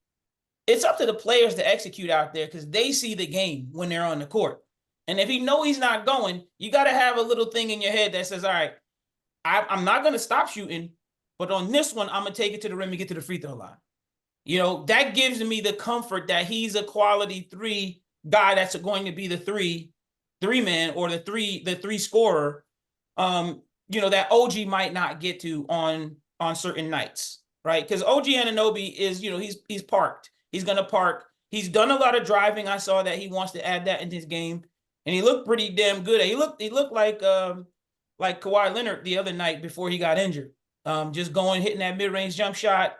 it's up to the players to execute out there because they see the game when they're on the court. And if he know he's not going, you got to have a little thing in your head that says, all right, I'm not going to stop shooting, but on this one, I'm going to take it to the rim and get to the free throw line. That gives me the comfort that he's a quality three guy that's going to be the three man or the three scorer. That OG might not get to on certain nights, right? Because OG Anunoby is, he's parked. He's going to park. He's done a lot of driving. I saw that he wants to add that in his game, and he looked pretty damn good. He looked like Kawhi Leonard the other night before he got injured. Just hitting that mid-range jump shot.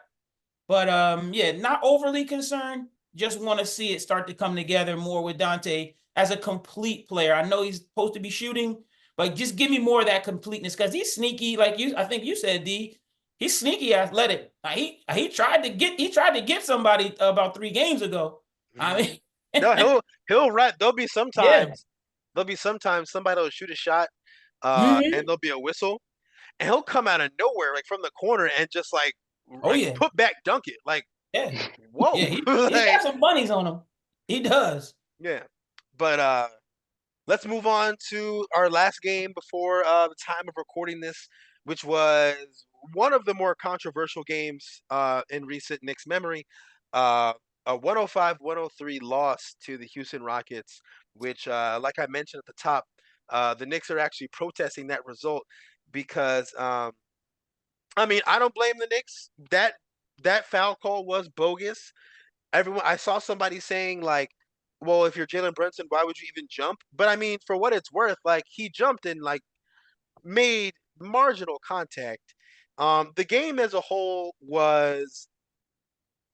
But not overly concerned. Just want to see it start to come together more with Dante as a complete player. I know he's supposed to be shooting, but just give me more of that completeness, because he's sneaky, I think you said, D. He's sneaky athletic. He tried to get somebody about 3 games ago. I mean, no, he'll run. There'll be sometimes somebody will shoot a shot, and there'll be a whistle, and he'll come out of nowhere, like from the corner, and just put back dunk it. Like, whoa. Yeah, he's got some bunnies on him. He does. Yeah. But let's move on to our last game before the time of recording this, which was one of the more controversial games in recent Knicks memory. a 105-103 loss to the Houston Rockets, which, like I mentioned at the top, the Knicks are actually protesting that result because, I mean, I don't blame the Knicks. That foul call was bogus. Everyone, I saw somebody saying like, "Well, if you're Jalen Brunson, why would you even jump?" But I mean, for what it's worth, like he jumped and like made marginal contact. The game as a whole was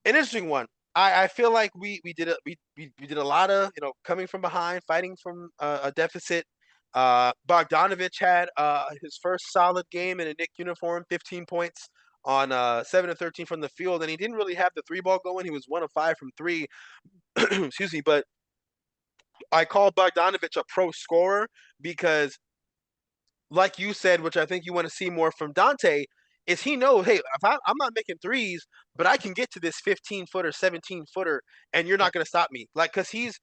an interesting one. I feel like we did we did a lot of coming from behind, fighting from a deficit. Bogdanovich had his first solid game in a Knick uniform, 15 points on 7 of 13 from the field, and he didn't really have the three ball going. He was 1 of 5 from three. Excuse me, but I call Bogdanovich a pro scorer because like you said, which I think you want to see more from Dante, is he knows, hey, if I'm not making threes, but I can get to this 15-footer, 17-footer, and you're not going to stop me. Like, because he's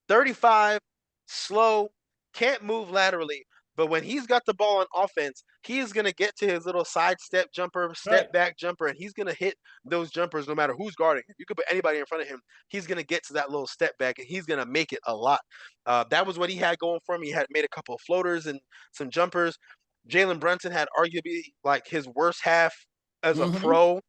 35, slow, can't move laterally. But when he's got the ball on offense, he's going to get to his little side step jumper, Right. step back jumper, and he's going to hit those jumpers no matter who's guarding him. You could put anybody in front of him. He's going to get to that little step back, and he's going to make it a lot. That was what he had going for him. He had made a couple of floaters and some jumpers. Jalen Brunson had arguably like his worst half as a Mm-hmm. pro,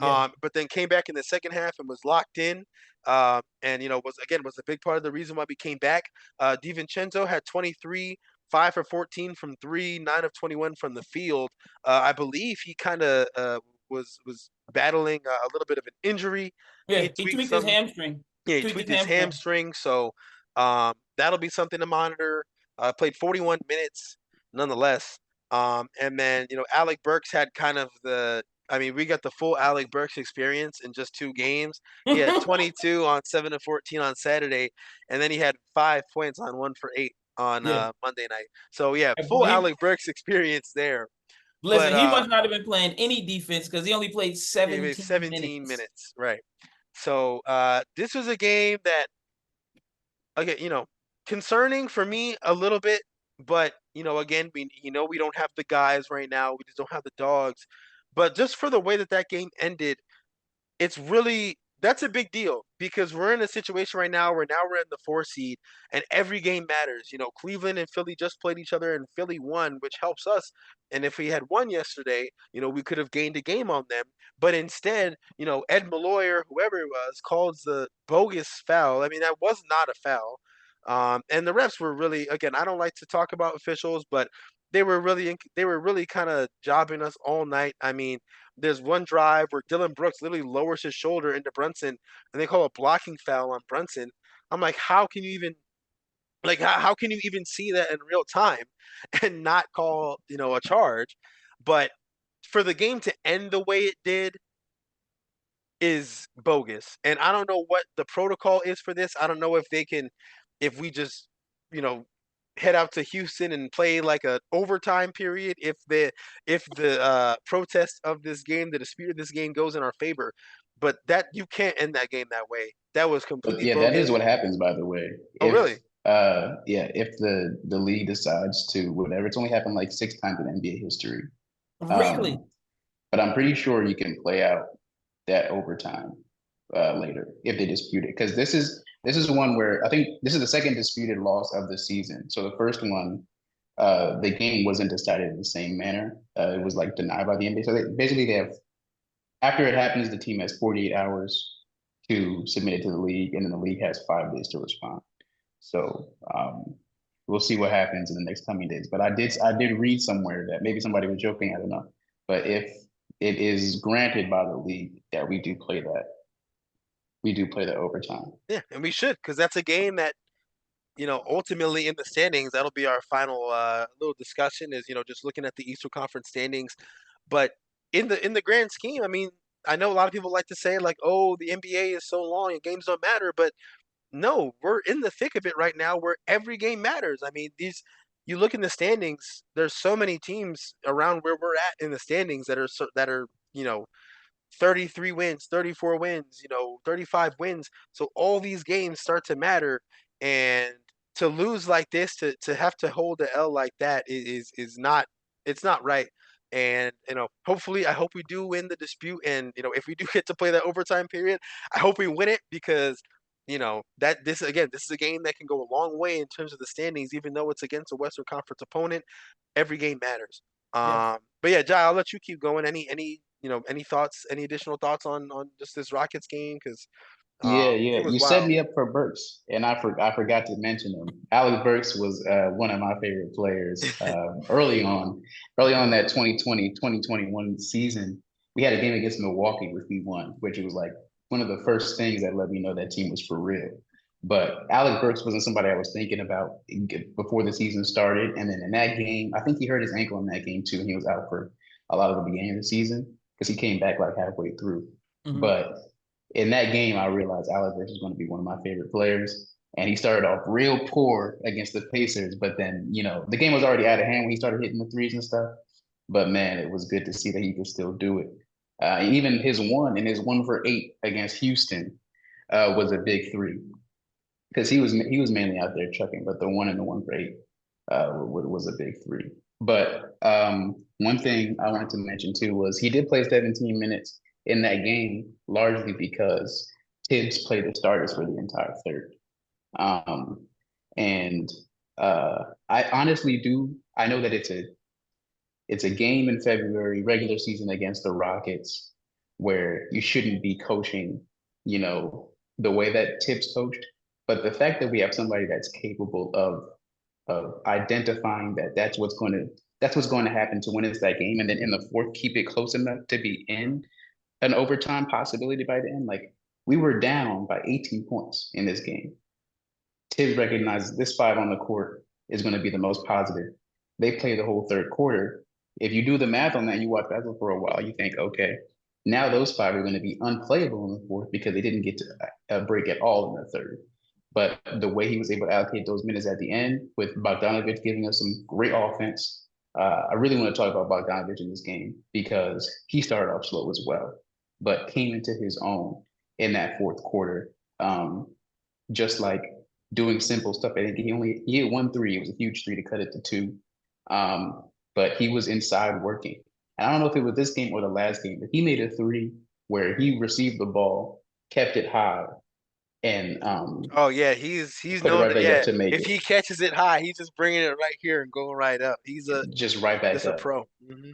Yeah. but then came back in the second half and was locked in. And was a big part of the reason why we came back. DiVincenzo had 23, 5 for 14 from three, 9 of 21 from the field. I believe he kind of was battling a little bit of an injury. He Yeah. He tweaked tweaked his some. hamstring. Yeah, he Tweaked his tweaked his hamstring. hamstring, so that'll be something to monitor. Played 41 minutes nonetheless. And then Alec Burks had kind of the. I mean, we got the full Alec Burks experience in just 2 games. He had 22 on 7 of 14 on Saturday, and then he had 5 points on 1 for 8 on Yeah. Monday night. So yeah, full He Alec Burks experience there. But listen. He must not have been playing any defense because he only played yeah, he made 17 17 minutes. minutes, right? So this was a game that okay, concerning for me a little bit, but again, we don't have the guys right now. We just don't have the dogs. But just for the way that that game ended, it's really that's a big deal because we're in a situation right now where now we're in the 4 seed and every game matters. Cleveland and Philly just played each other and Philly won, which helps us. And if we had won yesterday, we could have gained a game on them. But instead, Ed Malloy or whoever it was calls the bogus foul. I mean, that was not a foul. And the refs were really, again, I don't like to talk about officials, but they were really kind of jobbing us all night. I mean, there's one drive where Dylan Brooks literally lowers his shoulder into Brunson, and they call a blocking foul on Brunson. I'm like, how can you even how can you even see that in real time and not call a charge? But for the game to end the way it did is bogus, and I don't know what the protocol is for this. I don't know if we just you know head out to Houston and play like a overtime period if the protest of this game, the dispute of this game goes in our favor. But that you can't end that game that way. That was But completely yeah, that is bogus. what happens, by the way. Oh, If really? if the league decides to whatever, it's only happened like 6 times in NBA history. Really? Um, but I'm pretty sure you can play out that overtime later if they dispute it. Because this is one where I think this is the second disputed loss of the season. So the first one, the game wasn't decided in the same manner. It was like denied by the NBA. So basically, they have after it happens, the team has 48 hours to submit it to the league, and then the league has 5 days to respond. So we'll see what happens in the next coming days. But I did read somewhere that maybe somebody was joking, I don't know. But if it is granted by the league that we do play that overtime. Yeah, and we should because that's a game that ultimately in the standings, that'll be our final little discussion. Is just looking at the Eastern Conference standings, but in the grand scheme, I mean, I know a lot of people like to say like, oh, the NBA is so long and games don't matter, but no, we're in the thick of it right now where every game matters. I mean, you look in the standings, there's so many teams around where we're at in the standings that are 33 wins, 34 wins, 35 wins. So all these games start to matter, and to lose like this, to have to hold the L like that is not it's not right. And hopefully, I hope we do win the dispute. And if we do get to play that overtime period, I hope we win it because that this is a game that can go a long way in terms of the standings, even though it's against a Western Conference opponent. Every game matters. Yes. But yeah, Jai, I'll let you keep going. Any thoughts, any additional thoughts on just this Rockets game? Because Yeah, yeah. it was You set wild. me up for Burks, and I forgot to mention him. Alex Burks was one of my favorite players early on that 2020-2021 season. We had a game against Milwaukee, which we won, which was like one of the first things that let me know that team was for real. But Alex Burks wasn't somebody I was thinking about before the season started. And then in that game, I think he hurt his ankle in that game too, and he was out for a lot of the beginning of the season because he came back like halfway through. Mm-hmm. But in that game, I realized Alex Burks was going to be one of my favorite players. And he started off real poor against the Pacers, but then, the game was already out of hand when he started hitting the threes and stuff. But man, it was good to see that he could still do it. Even his 1 for 8 against Houston was a big three because he was mainly out there chucking, but the 1 for 8 was a big three. But one thing I wanted to mention too was he did play 17 minutes in that game, largely because Tibbs played the starters for the entire third. Um, and I honestly do. I know that it's a game in February, regular season against the Rockets, where you shouldn't be coaching, the way that Tibbs coached. But the fact that we have somebody that's capable of identifying that that's what's going to happen to win us that game, and then in the fourth keep it close enough to be in an overtime possibility by the end. Like we were down by 18 points in this game. Tibbs recognizes this 5 on the court is going to be the most positive. They play the whole third quarter. If you do the math on that, you watch basketball for a while, you think, okay, now those 5 are going to be unplayable in the fourth because they didn't get to a break at all in the third. But the way he was able to allocate those minutes at the end with Bogdanovich giving us some great offense, I really want to talk about Bogdanovich in this game because he started off slow as well, but came into his own in that fourth quarter. Just like doing simple stuff. I think he hit 1 3. It was a huge three to cut it to 2. But he was inside working. And I don't know if it was this game or the last game, but he made a 3 where he received the ball, kept it high, and Oh yeah, he's put it known right to, back up yeah. to make If it he catches it high, he's just bringing it right here and going right up. He's just right back just a up. pro. Hmm.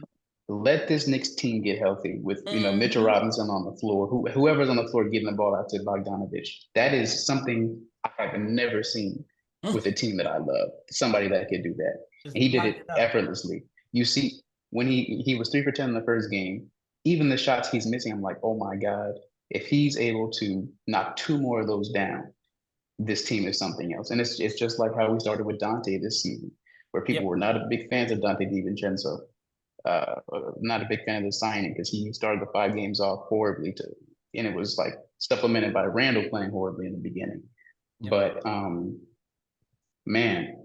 Let this Knicks team get healthy with Mitchell Mm-hmm. Robinson on the floor, whoever's on the floor getting the ball out to Bogdanovich. That is something I have never seen with a team that I love. Somebody that could do that, Just and he did light it it up. effortlessly. You see, when he was 3 for 10 in the first game, even the shots he's missing, I'm like, oh my god, if he's able to knock 2 more of those down, this team is something else. And it's just like how we started with Dante this season, where people Yep. were not a big fans of Dante DiVincenzo. Not a big fan of the signing because he started the 5 games off horribly and it was like supplemented by Randall playing horribly in the beginning. Yep. But man,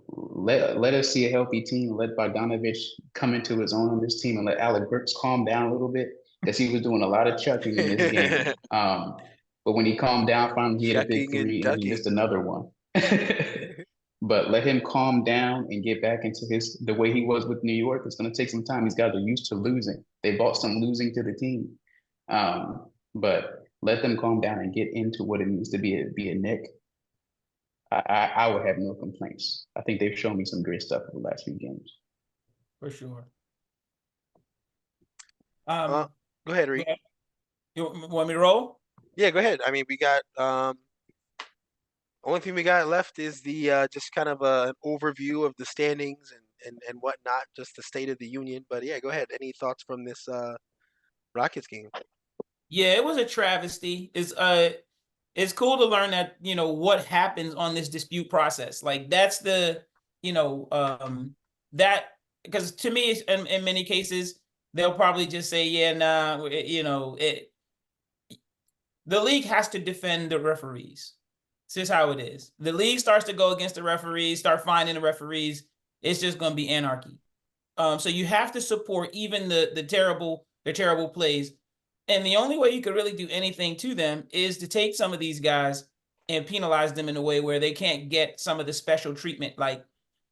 let us see a healthy team. Let Bogdanovich come into his own on this team and let Alec Burks calm down a little bit because he was doing a lot of chucking in this game. But when he calmed down, finally he hit a big Chucking and 3 and he ducking. missed another one. But let him calm down and get back into the way he was with New York. It's going to take some time. These guys are used to losing. They brought some losing to the team. But let them calm down and get into what it means to be a Knick. I would have no complaints. I think they've shown me some great stuff in the last few games. For sure. Uh, go ahead, Reed. You want me to roll? Yeah, go ahead. I mean, we got only thing we got left is the just kind of an overview of the standings and whatnot, just the state of the union. But yeah, go ahead. Any thoughts from this Rockets game? Yeah, it was a travesty. It's cool to learn that, what happens on this dispute process. Like that's that because to me, in many cases, they'll probably just say, yeah, nah, the league has to defend the referees. This is how it is. The league starts to go against the referees, start finding the referees. It's just going to be anarchy. So you have to support even the terrible plays. And the only way you could really do anything to them is to take some of these guys and penalize them in a way where they can't get some of the special treatment, like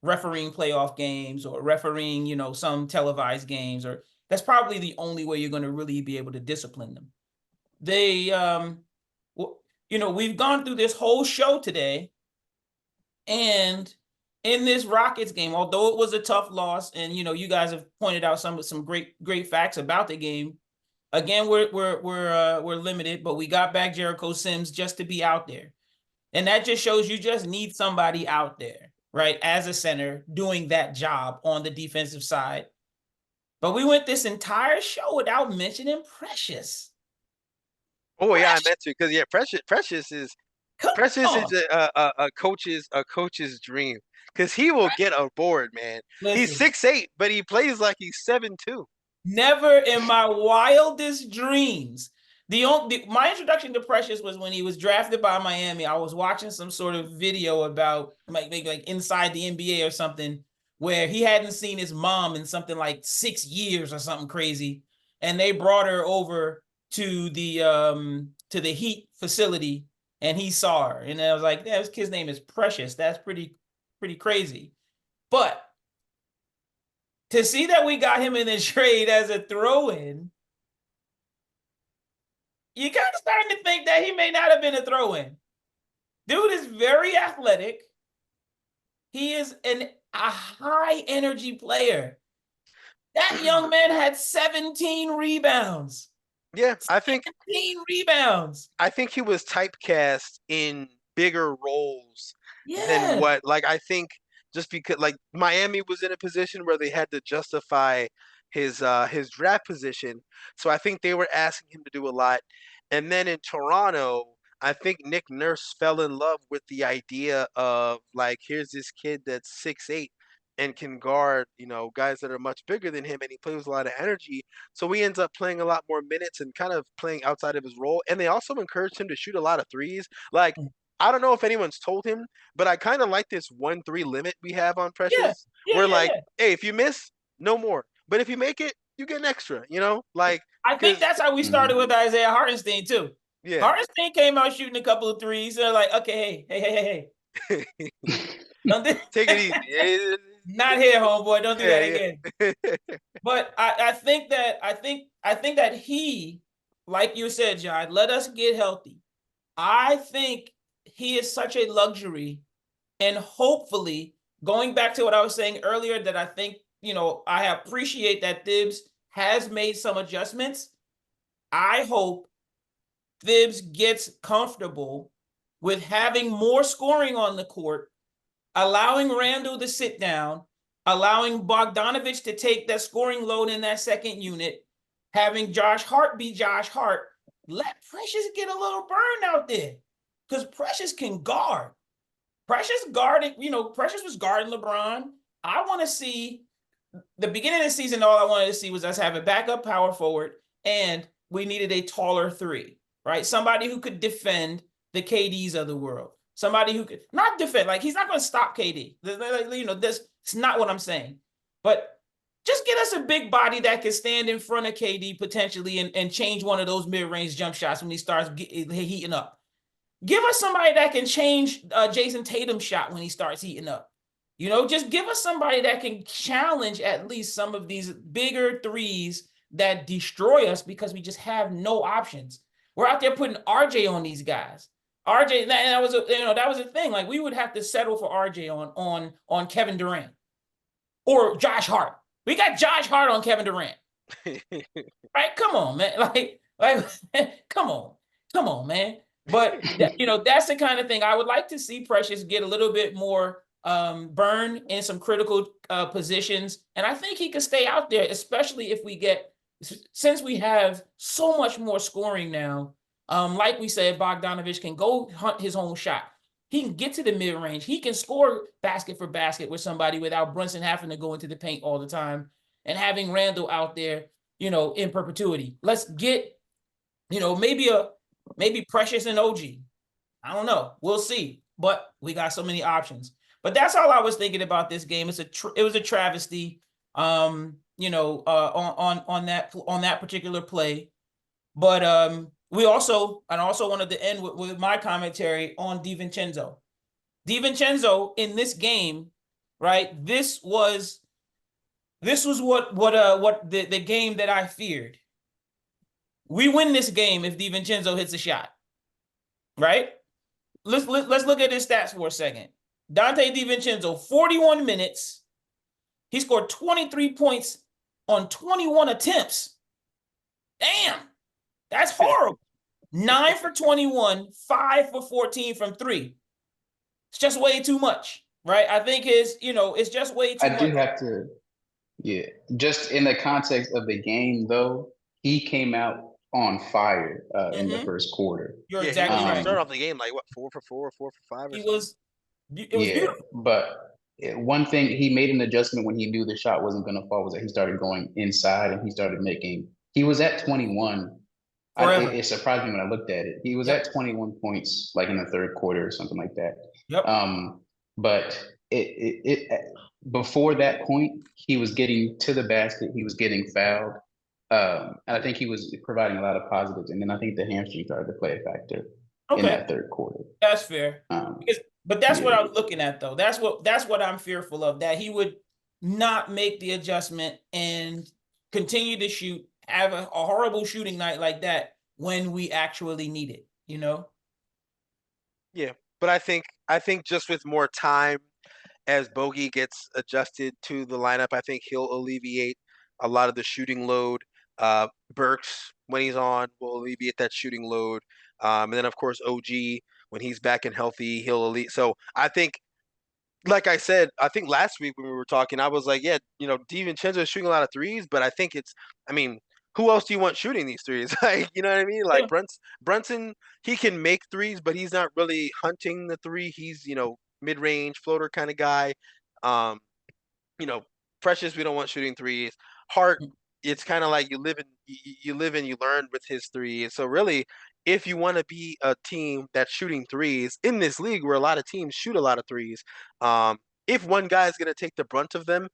refereeing playoff games or refereeing, some televised games, or that's probably the only way you're going to really be able to discipline them. They, we've gone through this whole show today, and in this Rockets game, although it was a tough loss, and you guys have pointed out some great facts about the game. Again, we're limited, but we got back Jericho Sims just to be out there, and that just shows you just need somebody out there, right, as a center doing that job on the defensive side. But we went this entire show without mentioning Precious. Oh yeah, I meant to, because Precious is a coach's dream, because he will get a board, man. Listen, he's 6'8", but he plays like he's 7'2". Never in my wildest dreams. My introduction to Precious was when he was drafted by Miami. I was watching some sort of video about maybe like Inside the NBA or something, where he hadn't seen his mom in something like 6 years or something crazy, and they brought her over to the Heat facility, and he saw her, and I was like, "Yeah, this kid's name is Precious. That's pretty crazy." But to see that we got him in the trade as a throw-in, you kind of starting to think that he may not have been a throw-in. Dude is very athletic. He is a high-energy player. That young man had 17 rebounds. Yeah, I think 17 rebounds. I think he was typecast in bigger roles than Yeah. what, like, I think just because, like, Miami was in a position where they had to justify his draft position, so I think they were asking him to do a lot. And then in Toronto, I think Nick Nurse fell in love with the idea of, like, here's this kid that's 6'8" and can guard, guys that are much bigger than him, and he plays with a lot of energy. So he ends up playing a lot more minutes and kind of playing outside of his role. And they also encouraged him to shoot a lot of threes. Like, I don't know if anyone's told him, but I kind of like this 1-3 limit we have on Precious. Where, like, hey, if you miss, no more. But if you make it, you get an extra, Like, I think that's how we started with Isaiah Hartenstein too. Yeah. Hartenstein came out shooting a couple of threes. They're like, okay, hey. Take it easy. Not here, homeboy. Don't do that again. But I think that he, like you said, John, let us get healthy. I think he is such a luxury, and hopefully, going back to what I was saying earlier, that I think, I appreciate that Thibs has made some adjustments. I hope Thibs gets comfortable with having more scoring on the court, allowing Randall to sit down, allowing Bogdanovich to take that scoring load in that second unit, having Josh Hart be Josh Hart. Let Precious get a little burn out there, because Precious can guard. Precious was guarding LeBron. I want to see the beginning of the season. All I wanted to see was us have a backup power forward, and we needed a taller three, right? Somebody who could defend the KDs of the world. Somebody who could not defend, like, he's not going to stop KD. That's not what I'm saying. But just get us a big body that can stand in front of KD potentially and change one of those mid-range jump shots when he starts heating up. Give us somebody that can change Jason Tatum's shot when he starts heating up. Just give us somebody that can challenge at least some of these bigger threes that destroy us, because we just have no options. We're out there putting RJ on these guys. RJ, that was a thing. Like, we would have to settle for RJ on Kevin Durant or Josh Hart. We got Josh Hart on Kevin Durant. Right? Come on, man. Like come on, man. But that's the kind of thing I would like to see Precious get a little bit more burn in some critical positions. And I think he could stay out there, especially since we have so much more scoring now. Like we said, Bogdanovich can go hunt his own shot. He can get to the mid-range. He can score basket for basket with somebody without Brunson having to go into the paint all the time and having Randall out there, in perpetuity. Let's get, maybe Precious and OG. I don't know. We'll see. But we got so many options. But that's all I was thinking about this game. It was a travesty, on that particular play. But I also wanted to end with my commentary on DiVincenzo. DiVincenzo in this game right? This was what the game that I feared. We win this game if DiVincenzo hits a shot, right? Let's look at his stats for a second. Dante DiVincenzo, 41 minutes. He scored 23 points on 21 attempts. Damn, that's horrible. 9 for 21, 5 for 14 from three. It's just way too much, right? I think it's just way too I much. do have to, yeah, just in the context of the game, though, he came out on fire in the first quarter. You're Yeah, exactly he right. started off the game like what 4 for 4, 4 for 5 or He something. was, it was Yeah, beautiful. but one thing he made an adjustment when he knew the shot wasn't going to fall was that he started going inside and he started making. He was at 21. Forever. It surprised me when I looked at it. He was Yep. at 21 points, like in the third quarter or something like that. Yep. But before that point, he was getting to the basket. He was getting fouled. And I think he was providing a lot of positives. And then I think the hamstring started to play a factor in Okay. that third quarter. That's fair. But that's what Yeah. I'm looking at, though. That's what I'm fearful of, that he would not make the adjustment and continue to shoot, have a horrible shooting night like that when we actually need it, you know? Yeah, but I think just with more time as Bogey gets adjusted to the lineup, I think he'll alleviate a lot of the shooting load. Burks, when he's on, will alleviate that shooting load. And then, of course, OG, when he's back and healthy, he'll alleviate. So I think, like I said, I think last week when we were talking, I was like, yeah, DiVincenzo is shooting a lot of threes, but I mean, who else do you want shooting these threes? Like, you know what I mean? Like Yeah. Brunson, he can make threes, but he's not really hunting the three. He's, mid-range floater kind of guy. Um, you know, Precious, we don't want shooting threes. Hart, it's kind of like you live and you learn with his threes. So really, if you want to be a team that's shooting threes in this league where a lot of teams shoot a lot of threes, um, if one guy is going to take the brunt of them,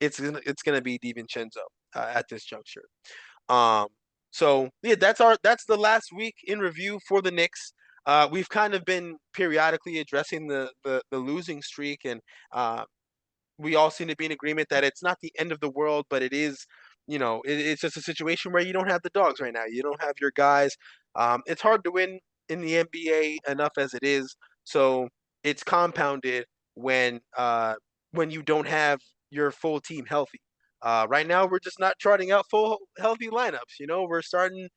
it's gonna be DiVincenzo at this juncture. Um, so yeah, that's the last week in review for the Knicks. We've kind of been periodically addressing the losing streak, and we all seem to be in agreement that it's not the end of the world, but it is, it's just a situation where you don't have the dogs right now. You don't have your guys. It's hard to win in the NBA enough as it is. So it's compounded when you don't have your full team healthy. Right now, we're just not trotting out full healthy lineups. We're starting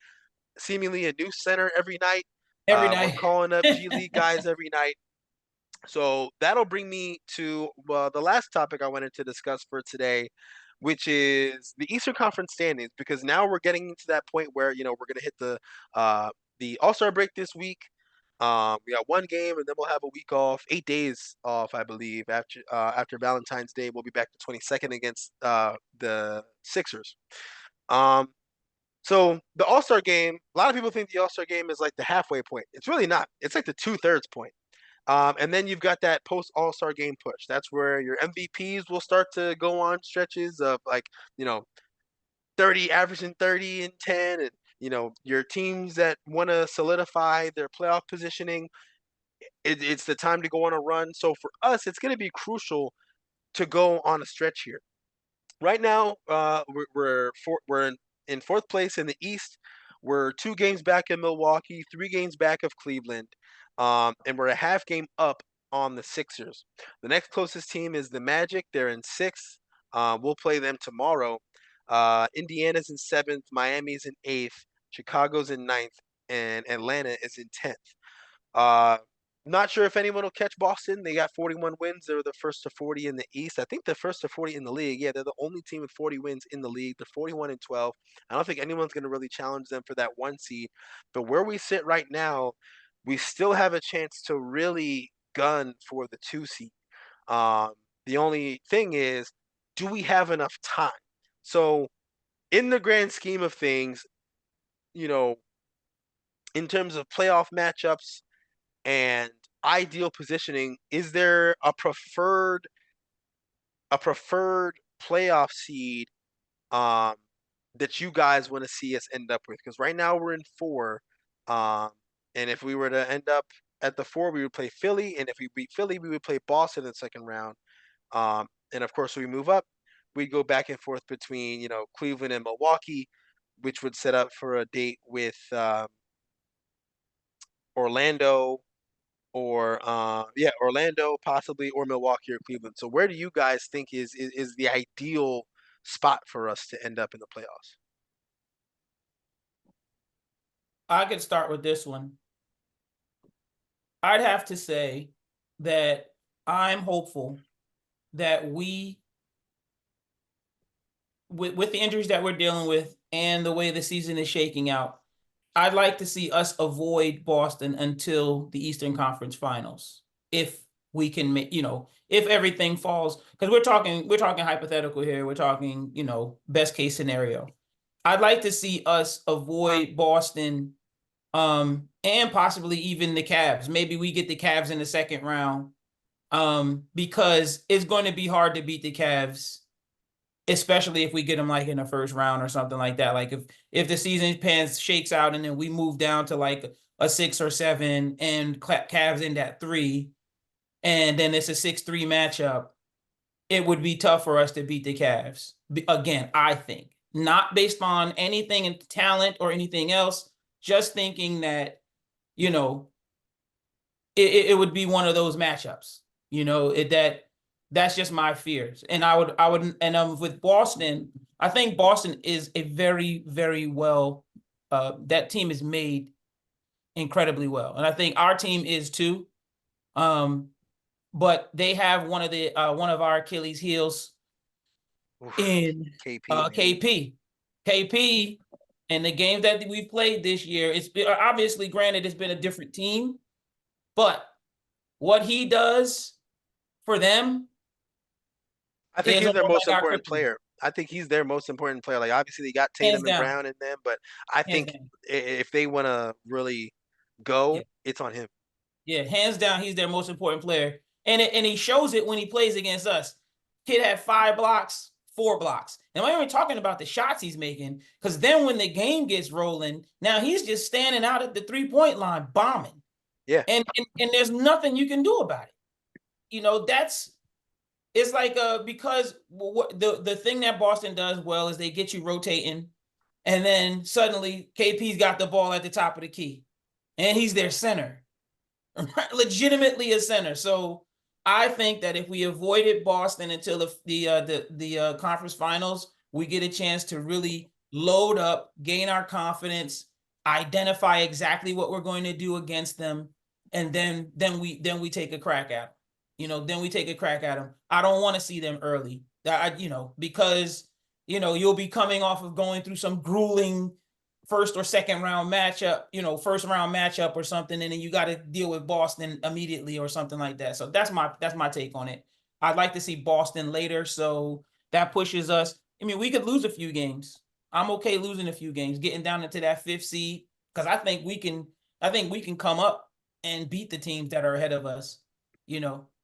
seemingly a new center every night. Every We're night. calling up G League guys every night. So that'll bring me to the last topic I wanted to discuss for today, which is the Eastern Conference standings. Because now we're getting to that point where we're going to hit the All Star break this week. We got one game, and then we'll have a week off, 8 days off, I believe. After Valentine's Day, we'll be back to 22nd against the Sixers. So the All Star game, a lot of people think the All Star game is like the halfway point. It's really not. It's like the 2/3 point. And then you've got that post All Star game push. That's where your MVPs will start to go on stretches of like, 30, averaging 30 and 10. And, your teams that want to solidify their playoff positioning, it's the time to go on a run. So for us, it's going to be crucial to go on a stretch here. Right now, we're in fourth place in the East. We're 2 games back in Milwaukee, 3 games back of Cleveland, and we're a half game up on the Sixers. The next closest team is the Magic. They're in sixth. We'll play them tomorrow. Indiana's in seventh. Miami's in eighth. Chicago's in ninth, and Atlanta is in 10th. Uh, Not sure if anyone will catch Boston. They got 41 wins. They're the first to 40 in the East. I think they're first to 40 in the league. Yeah, they're the only team with 40 wins in the league. They're 41 and 12. I don't think anyone's going to really challenge them for that 1 seed. But where we sit right now, we still have a chance to really gun for the 2 seed. Um, the only thing is, do we have enough time? So, in the grand scheme of things, you know, in terms of playoff matchups, and ideal positioning, is there a preferred playoff seed um that you guys want to see us end up with? Because right now we're in four, um and if we were to end up at the four, we would play Philly, and if we beat Philly, we would play Boston in the second round. And of course, when we move up, we go back and forth between Cleveland and Milwaukee, which would set up for a date with Orlando or Orlando possibly, or Milwaukee or Cleveland. So where do you guys think is the ideal spot for us to end up in the playoffs? I could start with this one. I'd have to say that I'm hopeful that with the injuries that we're dealing with and the way the season is shaking out, I'd like to see us avoid Boston until the Eastern Conference Finals. If we can make, if everything falls, because we're talking hypothetical here. We're talking, best case scenario. I'd like to see us avoid Boston, and possibly even the Cavs. Maybe we get the Cavs in the second round, because it's going to be hard to beat the Cavs, especially if we get them like in the first round or something like that. Like if the season shakes out and then we move down to like a 6 or 7 and Cavs in that 3, and then it's a 6-3 matchup, it would be tough for us to beat the Cavs. Again, I think not based on anything in talent or anything else, just thinking that, it would be one of those matchups, that's just my fears. And with Boston, I think Boston is a very, very well, that team is made incredibly well. And I think our team is too. But they have one of our Achilles heels Oof, in KP, man. KP, and the game that we've played this year, it's been, obviously, granted, it's been a different team, but what he does for them I think is he's their almost most like our important kryptonite. player. I think he's their most important player. Like obviously they got Hands Tatum and down. Brown in them, but I Hands think down. if they want to really go, Yeah. it's on him. Yeah, hands down, he's their most important player. And he shows it when he plays against us. Kid had 5 blocks, 4 blocks. And I'm not even talking about the shots he's making, because then when the game gets rolling, now he's just standing out at the 3-point line bombing. Yeah. And there's nothing you can do about it. It's like because what the thing that Boston does well is they get you rotating, and then suddenly KP's got the ball at the top of the key, and he's their center. Legitimately a center. So I think that if we avoided Boston until the conference finals, we get a chance to really load up, gain our confidence, identify exactly what we're going to do against them, and then we take a crack at them. Then we take a crack at them. I don't want to see them early. Because you'll be coming off of going through some grueling first or second round matchup, first round matchup or something, and then you got to deal with Boston immediately or something like that. So that's my take on it. I'd like to see Boston later, so that pushes us. I mean, we could lose a few games. I'm okay losing a few games, getting down into that 5th seed, because I think we can. I think we can come up and beat the teams that are ahead of us.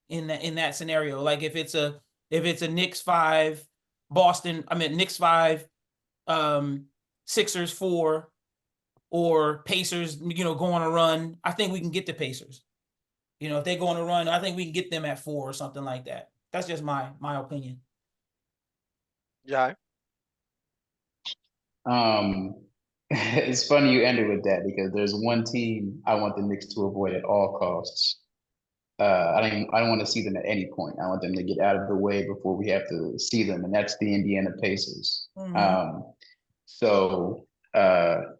In that scenario, like if it's a Knicks 5, Knicks 5, Sixers 4, or Pacers, go on a run. I think we can get the Pacers. If they go on a run, I think we can get them at 4 or something like that. That's just my opinion. Yeah. It's funny you ended with that because there's one team I want the Knicks to avoid at all costs. I don't want to see them at any point. I want them to get out of the way before we have to see them, and that's the Indiana Pacers. Mm-hmm.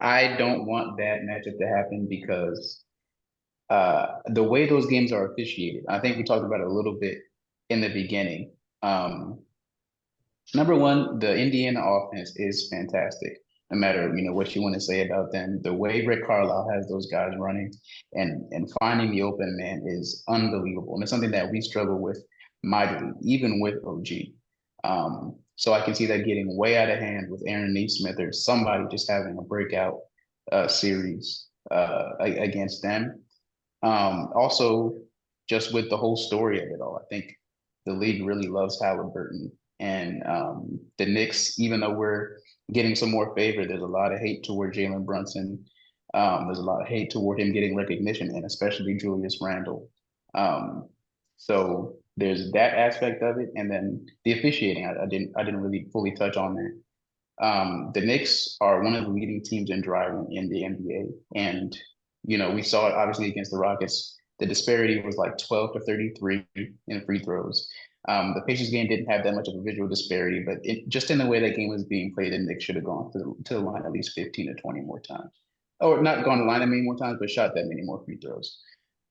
I don't want that matchup to happen because the way those games are officiated, I think we talked about it a little bit in the beginning. Number one, the Indiana offense is fantastic. No matter what you want to say about them, the way Rick Carlisle has those guys running and finding the open man is unbelievable, and it's something that we struggle with mightily, even with OG. So I can see that getting way out of hand with Aaron Neesmith or somebody just having a breakout series against them. Also, just with the whole story of it all, I think the league really loves Halliburton. And the Knicks, even though we're getting some more favor, there's a lot of hate toward Jalen Brunson. There's a lot of hate toward him getting recognition, and especially Julius Randle. Um, So there's that aspect of it, and then the officiating. I didn't really fully touch on that. The Knicks are one of the leading teams in driving in the NBA, and we saw it obviously against the Rockets. The disparity was like 12 to 33 in free throws. The Pacers game didn't have that much of a visual disparity, but just in the way that game was being played, the Knicks should have gone to the line at least 15 to 20 more times, or not gone to the line that many more times, but shot that many more free throws.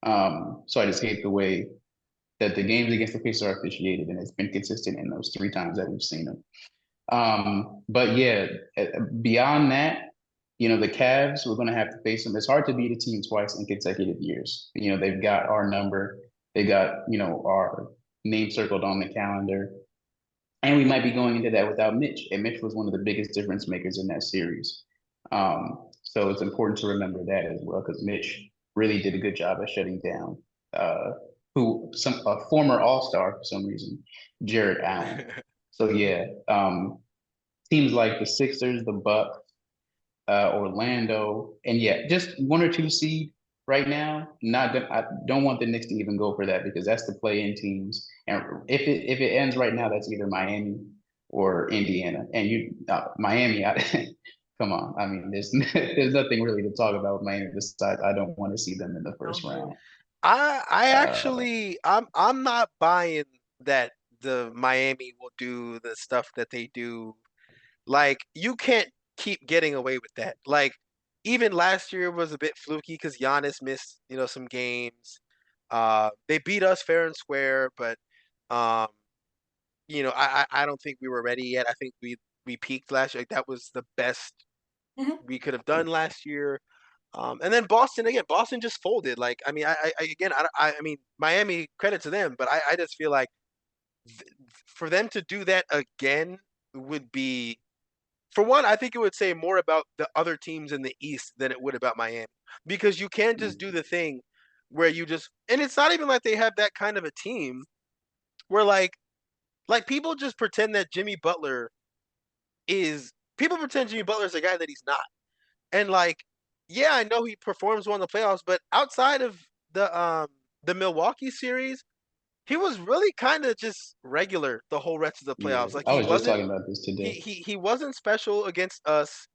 So I just hate the way that the games against the Pacers are officiated, and it's been consistent in those three times that we've seen them. But yeah, beyond that, the Cavs, we're going to have to face them. It's hard to beat a team twice in consecutive years. They've got our number, they got, our name circled on the calendar. And we might be going into that without Mitch. And Mitch was one of the biggest difference makers in that series. So it's important to remember that as well, because Mitch really did a good job at shutting down uh, a former All-Star for some reason, Jared Allen. So yeah, teams like the Sixers, the Bucks, Orlando, and yeah, just one or two seed right now. I don't want the Knicks to even go for that because that's the play-in teams. And if it ends right now, that's either Miami or Indiana. And Miami, come on. I mean, there's nothing really to talk about with Miami besides I don't want to see them in the first Okay. round. I Uh, actually I'm not buying that the Miami will do the stuff that they do. Like you can't keep getting away with that. Like even last year was a bit fluky because Giannis missed, some games. They beat us fair and square, but um, I don't think we were ready yet. I think we peaked last year. Like that was the best Mhm. we could have done last year. And then Boston again. Boston just folded. Like I mean, again, I mean, Miami, credit to them, but I just feel like for them to do that again would be, for one, I think it would say more about the other teams in the East than it would about Miami, because you can't just do the thing where you just, and it's not even like they have that kind of a team where like people just pretend that people pretend Jimmy Butler is a guy that he's not. And like, yeah, I know he performs well in the playoffs, but outside of the um the Milwaukee series, he was really kind of just regular the whole rest of the yeah, playoffs. Like I was just talking about this today. he wasn't special against us.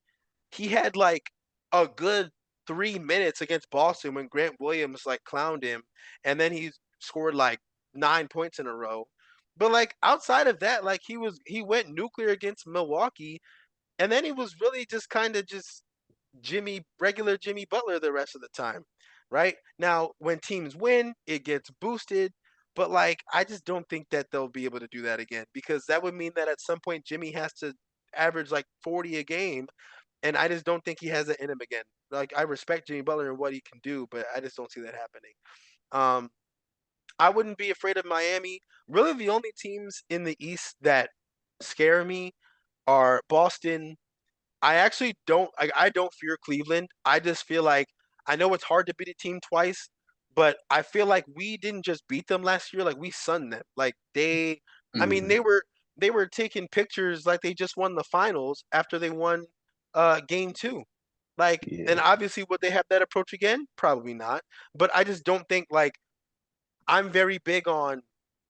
He had like a good 3 minutes against Boston when Grant Williams like clowned him, and then he scored like 9 points in a row. But like outside of that, like he went nuclear against Milwaukee, and then he was really just kind of just regular Jimmy Butler the rest of the time, right? Now, when teams win, it gets boosted, but like I just don't think that they'll be able to do that again, because that would mean that at some point Jimmy has to average like 40 a game, and I just don't think he has it in him again. Like I respect Jimmy Butler and what he can do, but I just don't see that happening. Um, I wouldn't be afraid of Miami. Really, the only teams in the East that scare me are Boston. I actually don't. I don't fear Cleveland. I just feel like I know it's hard to beat a team twice, but I feel like we didn't just beat them last year. Like we sunned them. Like I mean, Mhm. they were taking pictures like they just won the finals after they won game two. Like, and Yeah. obviously, would they have that approach again? Probably not. But I just don't think like I'm very big on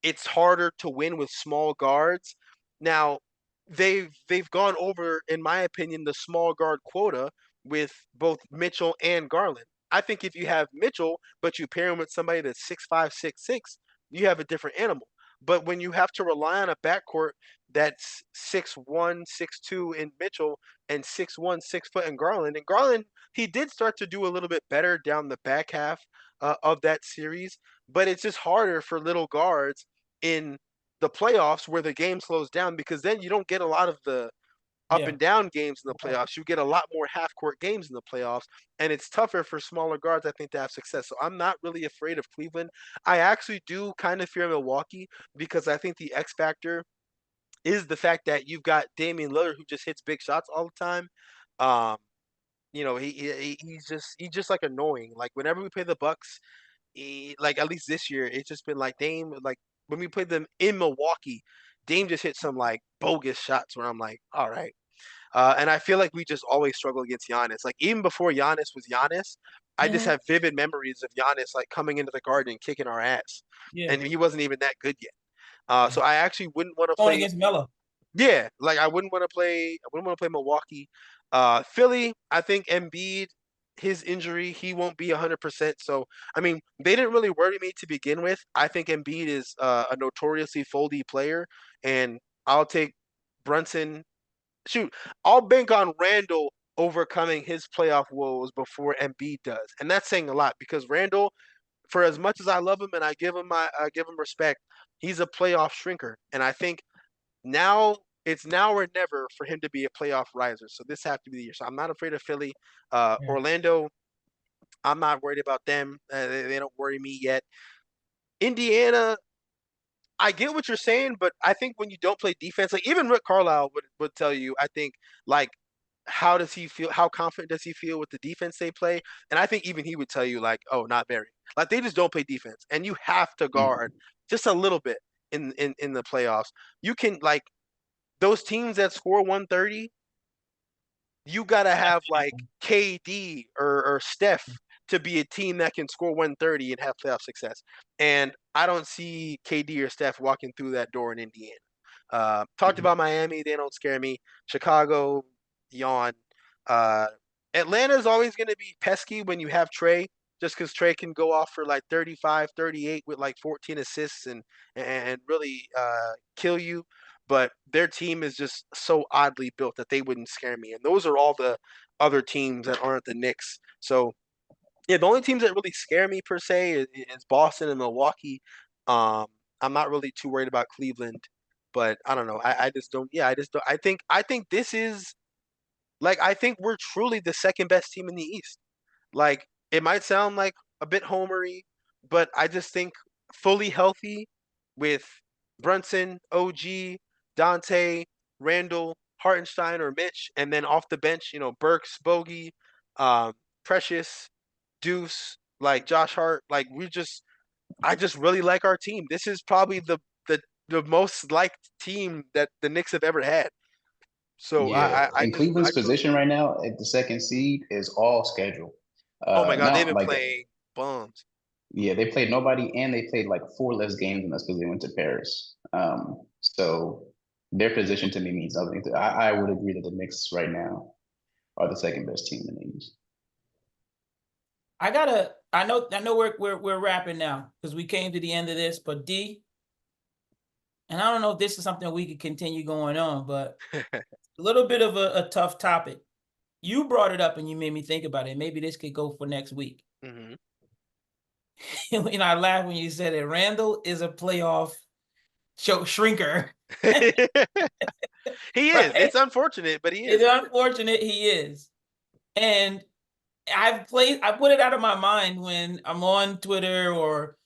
it's harder to win with small guards. Now, they've gone over, in my opinion, the small guard quota with both Mitchell and Garland. I think if you have Mitchell, but you pair him with somebody that's 6'5", 6'6", you have a different animal. But when you have to rely on a backcourt that's 6'1", 6'2" in Mitchell and 6'1", 6 foot in Garland, and Garland, he did start to do a little bit better down the back half of that series, but it's just harder for little guards in the playoffs where the game slows down, because then you don't get a lot of the up Yeah. and down games in the playoffs. You get a lot more half court games in the playoffs, and it's tougher for smaller guards, I think, to have success. So I'm not really afraid of Cleveland. I actually do kind of fear Milwaukee, because I think the X factor is the fact that you've got Damian Lillard who just hits big shots all the time. Um, he's just like annoying. Like whenever we play the Bucks, like at least this year, it's just been like Dame. Like when we played them in Milwaukee, Dame just hit some like bogus shots where I'm like, all right. And I feel like we just always struggle against Giannis. Like even before Giannis was Giannis, I just Hmm. have vivid memories of Giannis like coming into the Garden and kicking our ass, Yeah. and he wasn't even that good yet. Yeah. So I actually wouldn't want to Going play. against Melo. Yeah, like I wouldn't want to play. I wouldn't want to play Milwaukee. Philly, I think Embiid, his injury, he won't be 100%. So I mean, they didn't really worry me to begin with. I think Embiid is a notoriously foldy player, and I'll take Brunson. Shoot, I'll bank on Randall overcoming his playoff woes before Embiid does, and that's saying a lot because Randall, for as much as I love him and I give him respect, he's a playoff shrinker, and I think now it's now or never for him to be a playoff riser. So this has to be the year. So I'm not afraid of Philly. Yeah. Orlando, I'm not worried about them. They don't worry me yet. Indiana, I get what you're saying, but I think when you don't play defense, like even Rick Carlisle would tell you, I think like how does he feel? How confident does he feel with the defense they play? And I think even he would tell you like, oh, not very. Like they just don't play defense, and you have to guard Mhm. just a little bit in the playoffs. You can like those teams that score 130, you gotta have like KD or Steph to be a team that can score 130 and have playoff success. And I don't see KD or Steph walking through that door in Indiana. Talked Mhm. about Miami, they don't scare me. Chicago, yawn. Uh, Atlanta is always going to be pesky when you have Trey, just because Trey can go off for like 35, 38 with like 14 assists and really kill you. But their team is just so oddly built that they wouldn't scare me. And those are all the other teams that aren't the Knicks. So yeah, the only teams that really scare me per se is Boston and Milwaukee. Um, I'm not really too worried about Cleveland, but I don't know. I just don't. Yeah, I just don't. I think this is like I think we're truly the second best team in the East. Like it might sound like a bit homery, but I just think fully healthy with Brunson, OG, Dante, Randall, Hartenstein, or Mitch, and then off the bench, Burks, Bogey, um, Precious, Deuce, like Josh Hart. Like I just really like our team. This is probably the most liked team that the Knicks have ever had. So Yeah, and I Cleveland's truly position right now at the second seed is all schedule. oh my god, they've Now, been like, playing bums. yeah, they played nobody, and they played like four less games than us because they went to Paris. So their position to me means nothing. I would agree that the Knicks right now are the second best team in the East. I know we're wrapping now because we came to the end of this, but D, and I don't know if this is something we could continue going on, but a little bit of a tough topic. You brought it up and you made me think about it. Maybe this could go for next week. Hmm. I laughed when you said it. Randall is a playoff shrinker, He is. right? It's unfortunate, but he It's is. unfortunate he is. And I put it out of my mind when I'm on Twitter or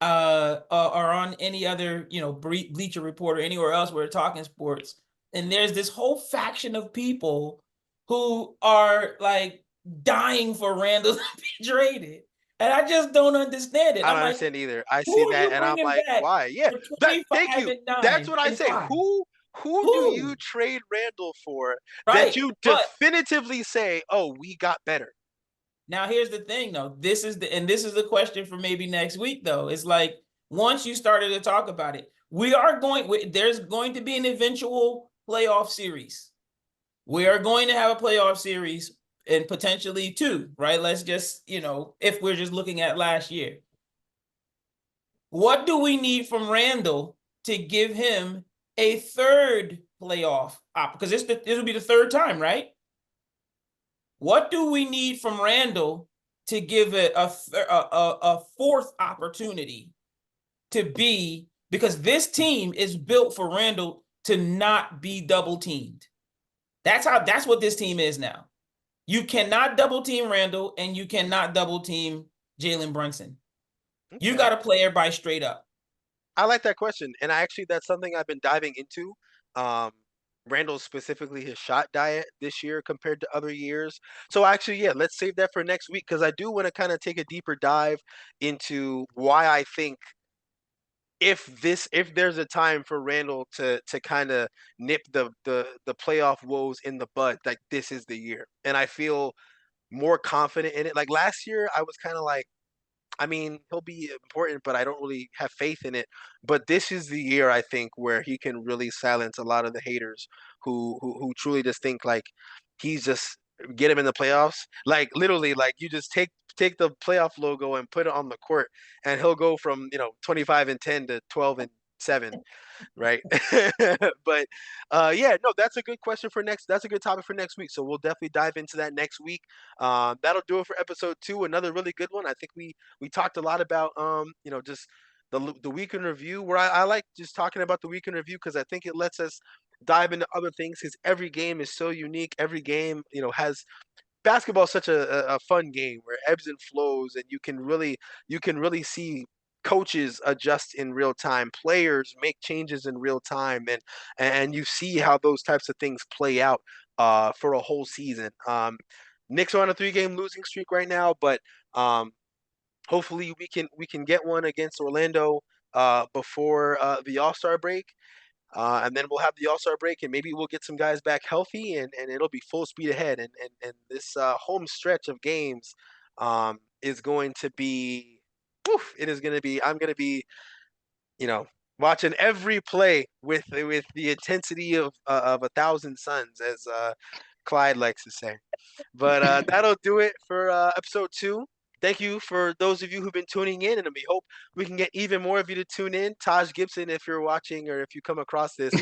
on any other, Bleacher Report or anywhere else where we're talking sports. And there's this whole faction of people who are like dying for Randall to be traded. And I just don't understand it. I I'm don't like, understand either. I who see are that you and I'm bringing like, back why? Yeah. for That thank 25 you. and That's 9 what I and say. 5? Who do you Who? trade Randall for that Right. you But definitively say, "Oh, we got better." now here's the thing though. This is the question for maybe next week though. It's like once you started to talk about it, there's going to be an eventual playoff series. We are going to have a playoff series and potentially two, right? Let's just, if we're just looking at last year. What do we need from Randall to give him a third playoff op? Because this will be the third time, right? What do we need from Randall to give it a fourth opportunity to be? Because this team is built for Randall to not be double teamed. That's what this team is now. You cannot double team Randall and you cannot double team Jalen Brunson. You got Okay. to play everybody straight up. I like that question, and that's something I've been diving into. Um, Randall specifically his shot diet this year compared to other years. So actually, yeah, let's save that for next week because I do want to kind of take a deeper dive into why I think if there's a time for Randall to kind of nip the playoff woes in the bud, like this is the year. And I feel more confident in it. Like last year, I was kind of like, I mean, he'll be important, but I don't really have faith in it. But this is the year I think where he can really silence a lot of the haters who truly just think like he's just get him in the playoffs. Like literally, like you just take the playoff logo and put it on the court, and he'll go from 25-10 to 12-7, right? But yeah, no, that's a good question for next. That's a good topic for next week. So we'll definitely dive into that next week. That'll do it for episode 2. Another really good one. I think we talked a lot about just the week in review. Where I like just talking about the week in review because I think it lets us dive into other things because every game is so unique. Every game has basketball is such a fun game where it ebbs and flows, and you can really see coaches adjust in real time, players make changes in real time, and you see how those types of things play out for a whole season. Knicks are on a 3-game losing streak right now, but hopefully we can get one against Orlando before the All Star break. And then we'll have the All Star break, and maybe we'll get some guys back healthy, and it'll be full speed ahead. And this home stretch of games is going to be, woof, it is going to be. I'm going to be, you know, watching every play with the intensity of 1,000 suns, as Clyde likes to say. But that'll do it for episode 2. Thank you for those of you who've been tuning in, and we hope we can get even more of you to tune in. Taj Gibson, if you're watching or if you come across this,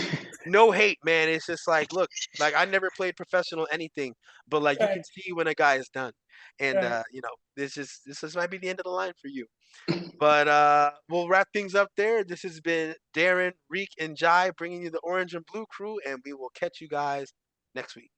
no hate, man. It's just like, look, like I never played professional anything, but like you can Right. see when a guy is done, and Right. this just might be the end of the line for you. But we'll wrap things up there. This has been Darren, Reek, and Jai bringing you the Orange and Blue crew, and we will catch you guys next week.